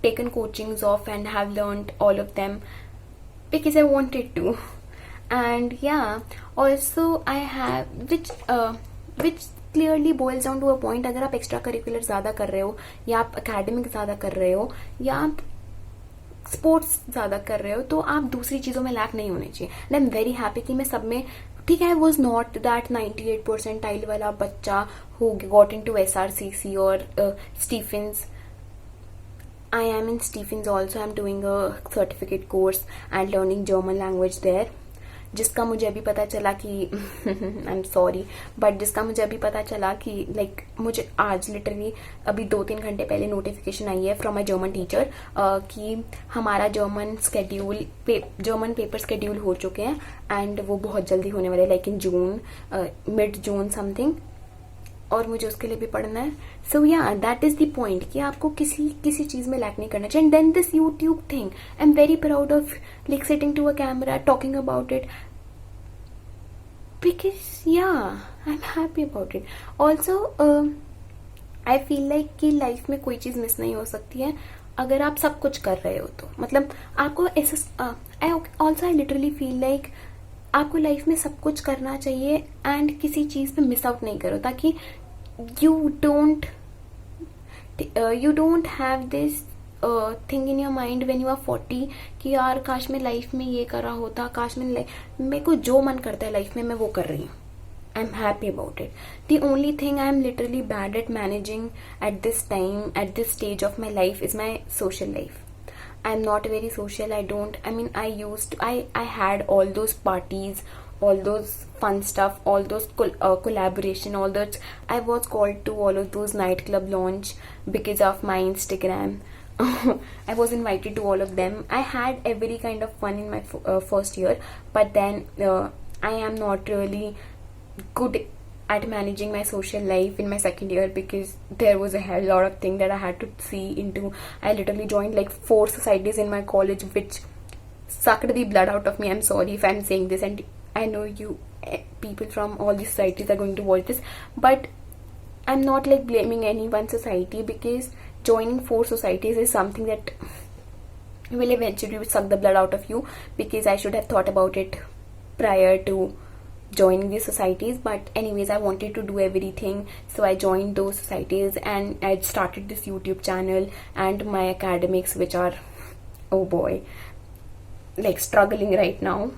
taken coachings of and have learned all of them because I wanted to. And yeah, also I have which clearly boils down to a point. अगर आप extra curricular ज़्यादा कर रहे हो, या आप academic ज़्यादा कर रहे हो, या आप स्पोर्ट्स ज़्यादा कर रहे हो, तो आप दूसरी चीज़ों में लैक नहीं होने चाहिए. And I am very happy कि मैं सब में ठीक है. I was not that 98 percentile वाला बच्चा who got into SRCC और Stephens. I am in Stephens also. I'm doing a certificate course and learning German language there. जिसका मुझे अभी पता चला कि आई एम सॉरी, बट जिसका मुझे अभी पता चला कि लाइक मुझे आज लिटरली अभी 2-3 घंटे पहले नोटिफिकेशन आई है फ्रॉम माई जर्मन टीचर कि हमारा जर्मन पेपर स्केड्यूल हो चुके हैं, एंड वो बहुत जल्दी होने वाले, like in June, mid June something, और मुझे उसके लिए भी पढ़ना है. सो या दैट इज द पॉइंट कि आपको किसी चीज में लैक नहीं करना चाहिए. And then this YouTube thing, I am very proud of like sitting to a camera talking about it, because yeah I am happy about it. Also I feel like कि life में कोई चीज miss नहीं हो सकती है अगर आप सब कुछ कर रहे हो. तो मतलब आपको ऐसा also I literally feel like आपको लाइफ में सब कुछ करना चाहिए एंड किसी चीज पे मिस आउट नहीं करो, ताकि you don't have this thing in your mind when you are 40 कि यार काश मैं लाइफ में ये करा होता, काश मैं मेरे को जो मन करता है लाइफ में मैं वो कर रही हूँ. आई am happy about it. The only thing I am literally bad at managing at this time, at this stage of my life is my social life. I'm not very social. I had all those parties, all those fun stuff, all those collaboration, all that. I was called to all of those nightclub launch because of my Instagram. I was invited to all of them. I had every kind of fun in my first year, but then I am not really good at managing my social life in my second year because there was a hell lot of thing that I had to see into. I literally joined like 4 societies in my college which sucked the blood out of me. I'm sorry if I'm saying this, and I know you people from all these societies are going to watch this, but I'm not like blaming any one society, because joining 4 societies is something that will eventually suck the blood out of you, because I should have thought about it prior to joining these societies, but anyways, I wanted to do everything, so I joined those societies and I started this YouTube channel and my academics, which are, oh boy, like struggling right now.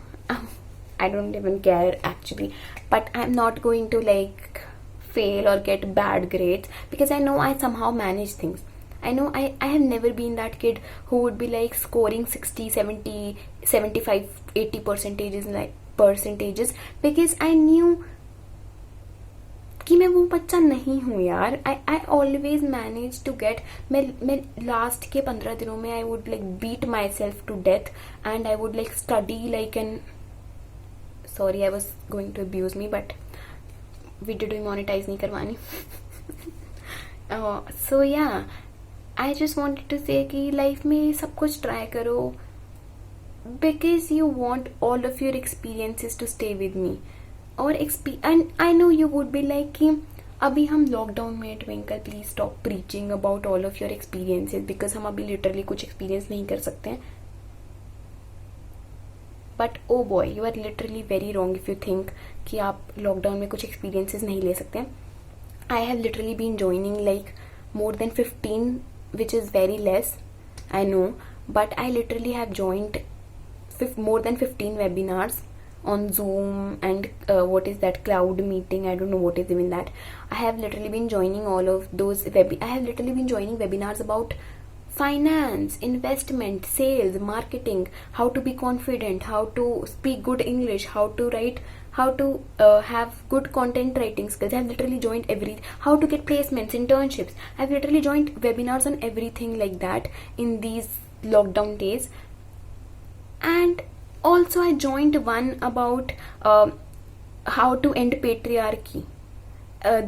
I don't even care actually, but I'm not going to like fail or get bad grades because I know I somehow manage things. I know I have never been that kid who would be like scoring 60, 70, 75, 80 percentages, like percentages, because I knew कि मैं वो बच्चा नहीं हूँ यार. I always manage to get, मैं last के 15 दिनों में I would like beat myself to death and I would like study like an, sorry I was going to abuse me but video demonetise नहीं करवानी. सो या I just wanted to say कि life में सब कुछ ट्राई करो because you want all of your experiences to stay with me. और and I know you would be like कि अभी हम लॉकडाउन में, Twinkle please stop preaching about all of your experiences because हम अभी लिटरली कुछ एक्सपीरियंस नहीं कर सकते हैं. But oh boy, you are literally very wrong if you think कि आप लॉकडाउन में कुछ एक्सपीरियंसेस नहीं ले सकते. I have literally been joining like more than 15, which is very less, I know, but I literally have joined more than 15 webinars on Zoom and what is that, cloud meeting, I don't know what is even that. I have literally been joining all of those I have literally been joining webinars about finance, investment, sales, marketing, how to be confident, how to speak good English, how to write, how to have good content writing skills. I have literally joined how to get placements, internships. I have literally joined webinars on everything like that in these lockdown days. And also I joined one about how to end patriarchy.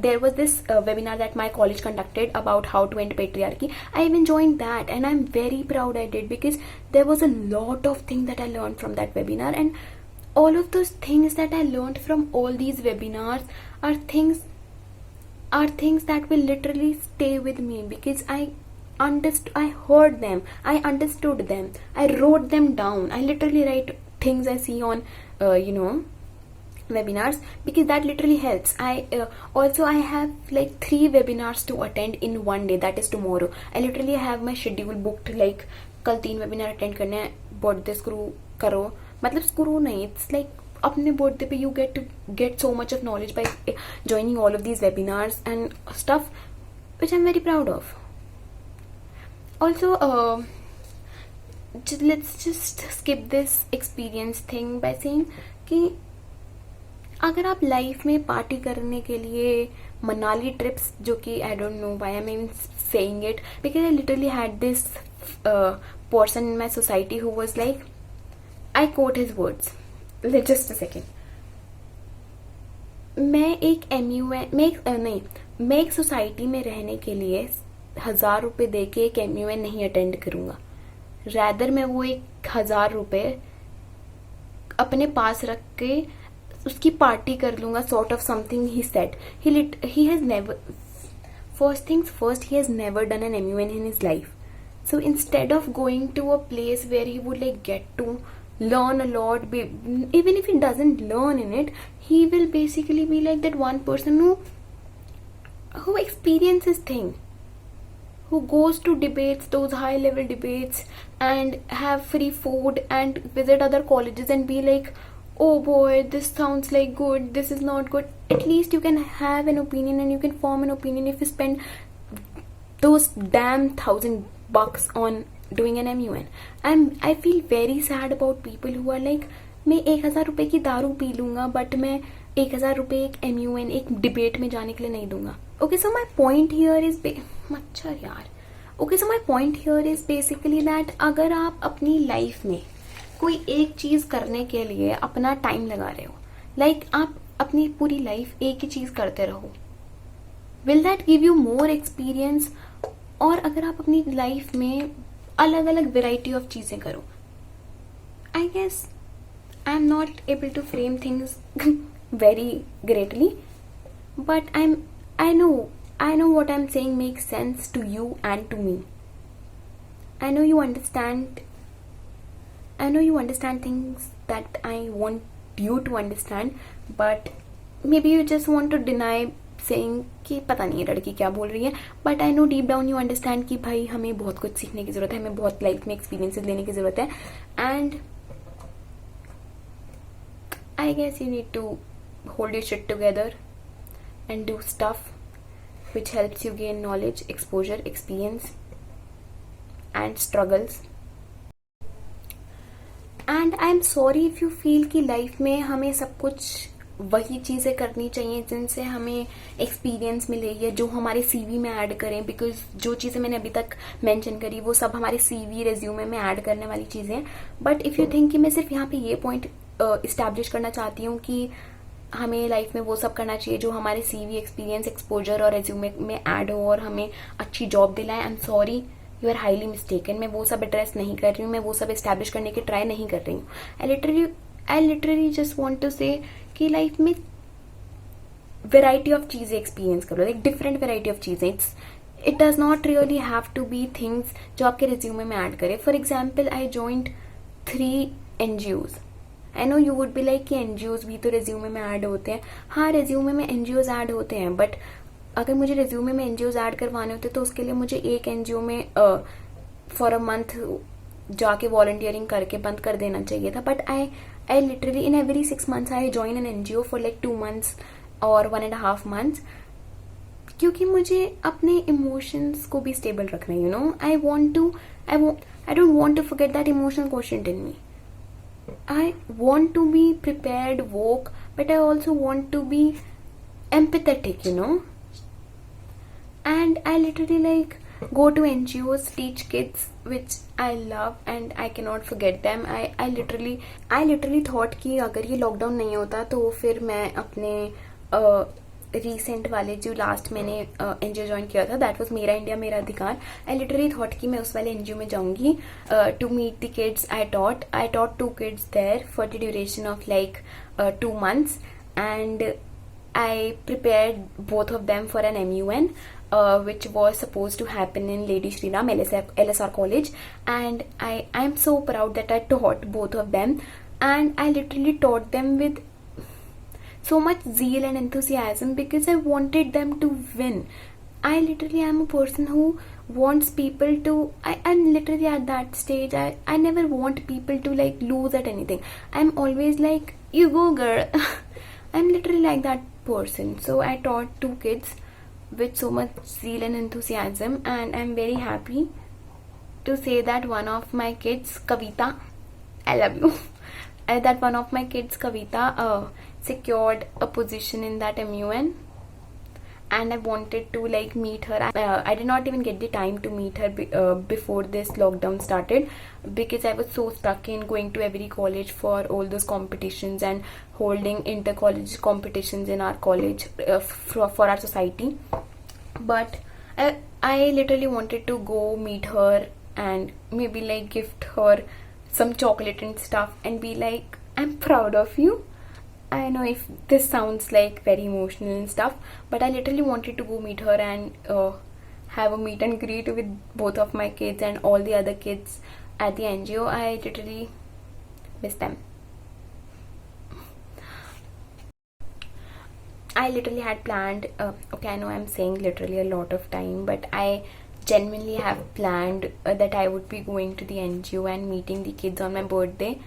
There was this webinar that my college conducted about how to end patriarchy. I even joined that and I'm very proud I did because there was a lot of things that I learned from that webinar, and all of those things that I learned from all these webinars are things that will literally stay with me because I heard them, I understood them, I wrote them down. I literally write things I see on webinars because that literally helps. I have like 3 webinars to attend in one day, that is tomorrow. I literally have my schedule booked, like कल 3 webinar attend करने हैं. Birthday screw करो, मतलब screw नहीं, it's like अपने birthday पे you get to get so much of knowledge by joining all of these webinars and stuff, which I'm very proud of. Also, let's just skip this experience thing by saying कि अगर आप life में party करने के लिए Manali trips, जो कि आई don't know why I am even saying it because I literally had this person in my society who was like, I quote his words, just a second. मैं एक सोसाइटी में रहने के लिए 1000 रुपये दे के एक MUN नहीं अटेंड करूंगा. रैदर मैं वो 1000 रुपये अपने पास रख के उसकी पार्टी कर लूंगा, sort of something he said. He has never, first things first, he has never done an MUN in his life. So instead of going to a place where he would like get to learn a lot, even if he doesn't learn in it, he will basically be like that one person who experiences thing, who goes to debates, those high level debates, and have free food and visit other colleges and be like, oh boy, this sounds like good, this is not good. At least you can have an opinion and you can form an opinion if you spend those damn $1,000 on doing an MUN. I feel very sad about people who are like, मैं 1000 रुपए की दारू P लूंगा but मैं 1000 रुपए एक MUN, एक debate में जाने के लिए नहीं दूंगा. Okay, so my point here is मच्छर यार. Okay, so my point here is basically that अगर आप अपनी लाइफ में कोई एक चीज करने के लिए अपना टाइम लगा रहे हो, लाइक आप अपनी पूरी लाइफ एक ही चीज करते रहो, will that give you more experience? और अगर आप अपनी लाइफ में अलग अलग वेराइटी ऑफ चीजें करो, I guess I am not able to frame things very greatly, but I know what I'm saying makes sense to you and to me. I know you understand things that I want you to understand, but maybe you just want to deny saying कि पता नहीं है लड़की क्या बोल रही है, but I know deep down you understand कि भाई हमें बहुत कुछ सीखने की जरूरत है, हमें बहुत लाइफ में एक्सपीरियंसेस लेने की जरूरत है, and I guess you need to hold your shit together and do stuff which helps you gain knowledge, exposure, experience and struggles. And I am sorry if you feel कि life में हमें सब कुछ वही चीज़ें करनी चाहिए जिनसे हमें एक्सपीरियंस मिले या जो हमारे सीवी में ऐड करें, बिकॉज जो चीज़ें मैंने अभी तक मेंशन करी वो सब हमारे सीवी रेज्यूमे में ऐड करने वाली चीज़ें हैं. बट इफ़ यू थिंक कि मैं सिर्फ यहाँ पे ये पॉइंट इस्टेब्लिश करना चाहती हूँ कि हमें लाइफ में वो सब करना चाहिए जो हमारे सीवी, एक्सपीरियंस, एक्सपोजर और रेज्यूमे में ऐड हो और हमें अच्छी जॉब दिलाए, I am sorry, you are highly mistaken. मैं वो सब एड्रेस नहीं कर रही हूँ, मैं वो सब एस्टैब्लिश करने की ट्राई नहीं कर रही हूँ. I literally just want to say कि लाइफ में वेराइटी ऑफ चीजें एक्सपीरियंस करो, लाइक डिफरेंट वेराइटी ऑफ चीजें. It does not really have to be things जो आपके रेज्यूमे में ऐड करे. For example, I joined 3 NGOs. I know you would be like कि NGOs भी तो रेज्यूमे में ऐड होते हैं. हाँ, रेज्यूमे में NGOs ऐड होते हैं, बट अगर मुझे रेज्यूमे में NGOs ऐड करवाने होते तो उसके लिए मुझे एक NGO में फॉर अ मंथ जाके वॉलंटियरिंग करके बंद कर देना चाहिए था. But I literally in every 6 months I join an NGO for like 2 months और 1.5 months, क्योंकि मुझे अपने इमोशंस को भी स्टेबल रखना है. You know, I don't want to forget that emotional quotient in me. I want to be prepared, woke, but I also want to be empathetic, you know. And I literally like go to NGOs, teach kids, which I love, and I cannot forget them. I literally thought कि अगर ये lockdown नहीं होता तो फिर मैं अपने recent वाले जो लास्ट मैंने NGO ज्वाइन किया था, दैट वाज मेरा इंडिया मेरा अधिकार. आई लिटरली थॉट कि मैं उस वाले NGO में जाऊंगी to meet the kids. I taught 2 kids there for the duration of like 2 months, and I prepared both of them for an MUN which was supposed to happen in Lady Shri Ram LSR college, and I'm so proud that I taught both of them, and I literally taught them with so much zeal and enthusiasm because I wanted them to win. I literally am a person who wants people to, I'm literally at that stage, I never want people to like lose at anything. I'm always like, you go girl. I'm literally like that person. So I taught 2 kids with so much zeal and enthusiasm, and I'm very happy to say that one of my kids, Kavita, I love you, that one of my kids, Kavita, secured a position in that MUN, and I wanted to like meet her. I did not even get the time to meet her before this lockdown started, because I was so stuck in going to every college for all those competitions and holding inter-college competitions in our college for our society. But I literally wanted to go meet her and maybe like gift her some chocolate and stuff and be like, I'm proud of you. I know if this sounds like very emotional and stuff, but I literally wanted to go meet her and have a meet and greet with both of my kids and all the other kids at the NGO. I literally miss them. I literally had planned, okay, I know I'm saying literally a lot of time, but I genuinely have planned that I would be going to the NGO and meeting the kids on my birthday,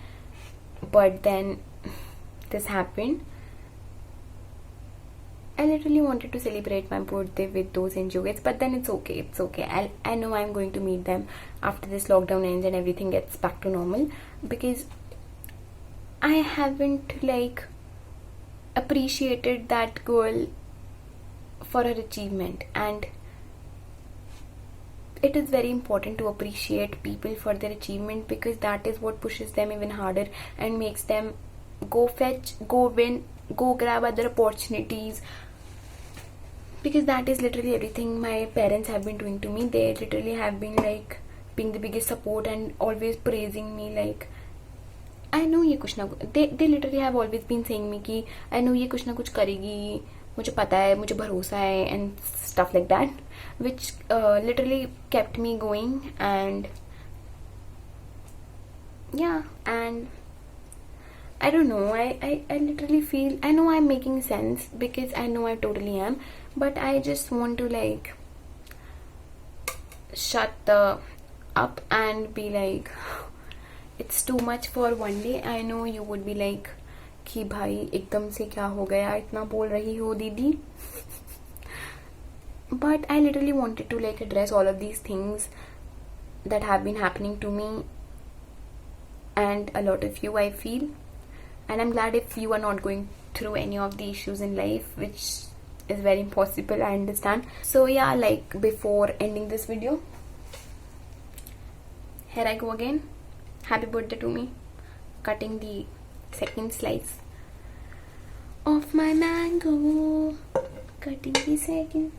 but then this happened. I literally wanted to celebrate my birthday with those NGO kids, but then it's okay. I know I'm going to meet them after this lockdown ends and everything gets back to normal, because I haven't like appreciated that girl for her achievement, and it is very important to appreciate people for their achievement, because that is what pushes them even harder and makes them go fetch, go win, go grab other opportunities, because that is literally everything my parents have been doing to me. They literally have been like being the biggest support and always praising me like, I know ये कुछ ना, they literally have always been saying me कि I know ये कुछ ना कुछ करेगी, मुझे पता है, मुझे भरोसा है, and stuff like that, which literally kept me going. And yeah, and I don't know. I literally feel, I know I'm making sense because I know I totally am, but I just want to like shut the up and be like, it's too much for one day. I know you would be like कि भाई एकदम से क्या हो गया, इतना बोल रही हो दीदी. But I literally wanted to like address all of these things that have been happening to me and a lot of you, I feel. And I'm glad if you are not going through any of the issues in life, which is very impossible, I understand. So yeah, like before ending this video, here I go again. Happy birthday to me. Cutting the second slice of my mango. Cutting the second.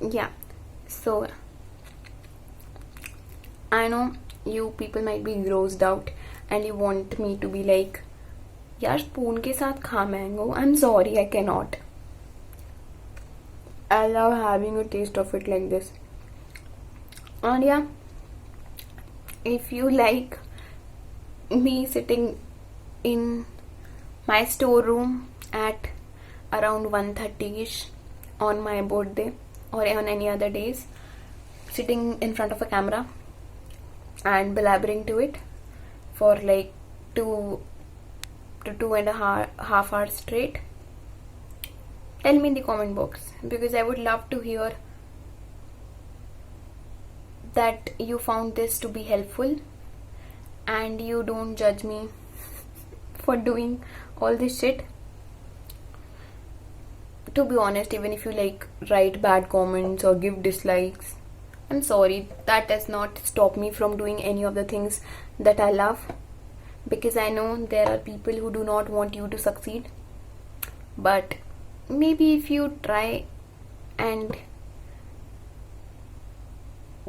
Yeah, so I know you people might be grossed out and you want me to be like, यार spoon के साथ खा mango. I'm sorry, I cannot. I love having a taste of it like this. And yeah, if you like me sitting in my storeroom at around 1:30ish on my birthday or on any other days, sitting in front of a camera and blabbering to it for like 2 to 2.5 hours straight, tell me in the comment box, because I would love to hear that you found this to be helpful and you don't judge me for doing all this shit. To be honest, even if you like write bad comments or give dislikes, I'm sorry, that does not stop me from doing any of the things that I love, because I know there are people who do not want you to succeed. But maybe if you try and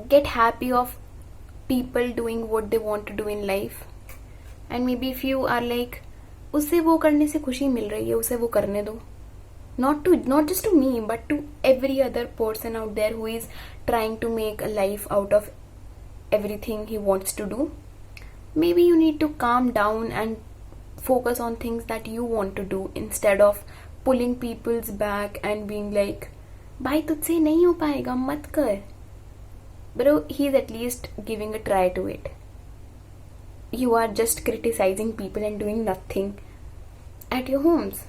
get happy of people doing what they want to do in life, and maybe if you are like, उसे वो करने से खुशी मिल रही है, उसे वो करने दो. Not just to me, but to every other person out there who is trying to make a life out of everything he wants to do. Maybe you need to calm down and focus on things that you want to do instead of pulling people's back and being like, भाई तुझसे नहीं हो पाएगा, मत कर. Bro, he's at least giving a try to it. You are just criticizing people and doing nothing at your homes.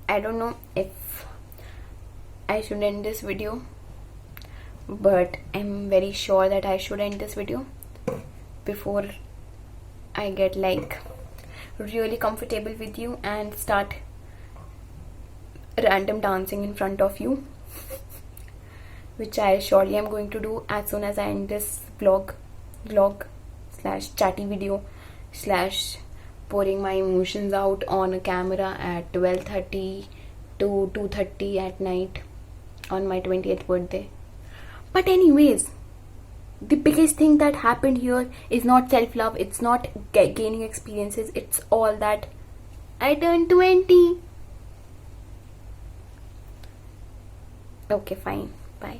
I don't know if I should end this video, but I'm very sure that I should end this video before I get like really comfortable with you and start random dancing in front of you, which I surely am going to do as soon as I end this vlog slash chatty video slash pouring my emotions out on a camera at 12:30 to 2:30 at night on my 20th birthday. But anyways, the biggest thing that happened here is not self-love, it's not gaining experiences, it's all that I turned 20. Okay, fine, bye.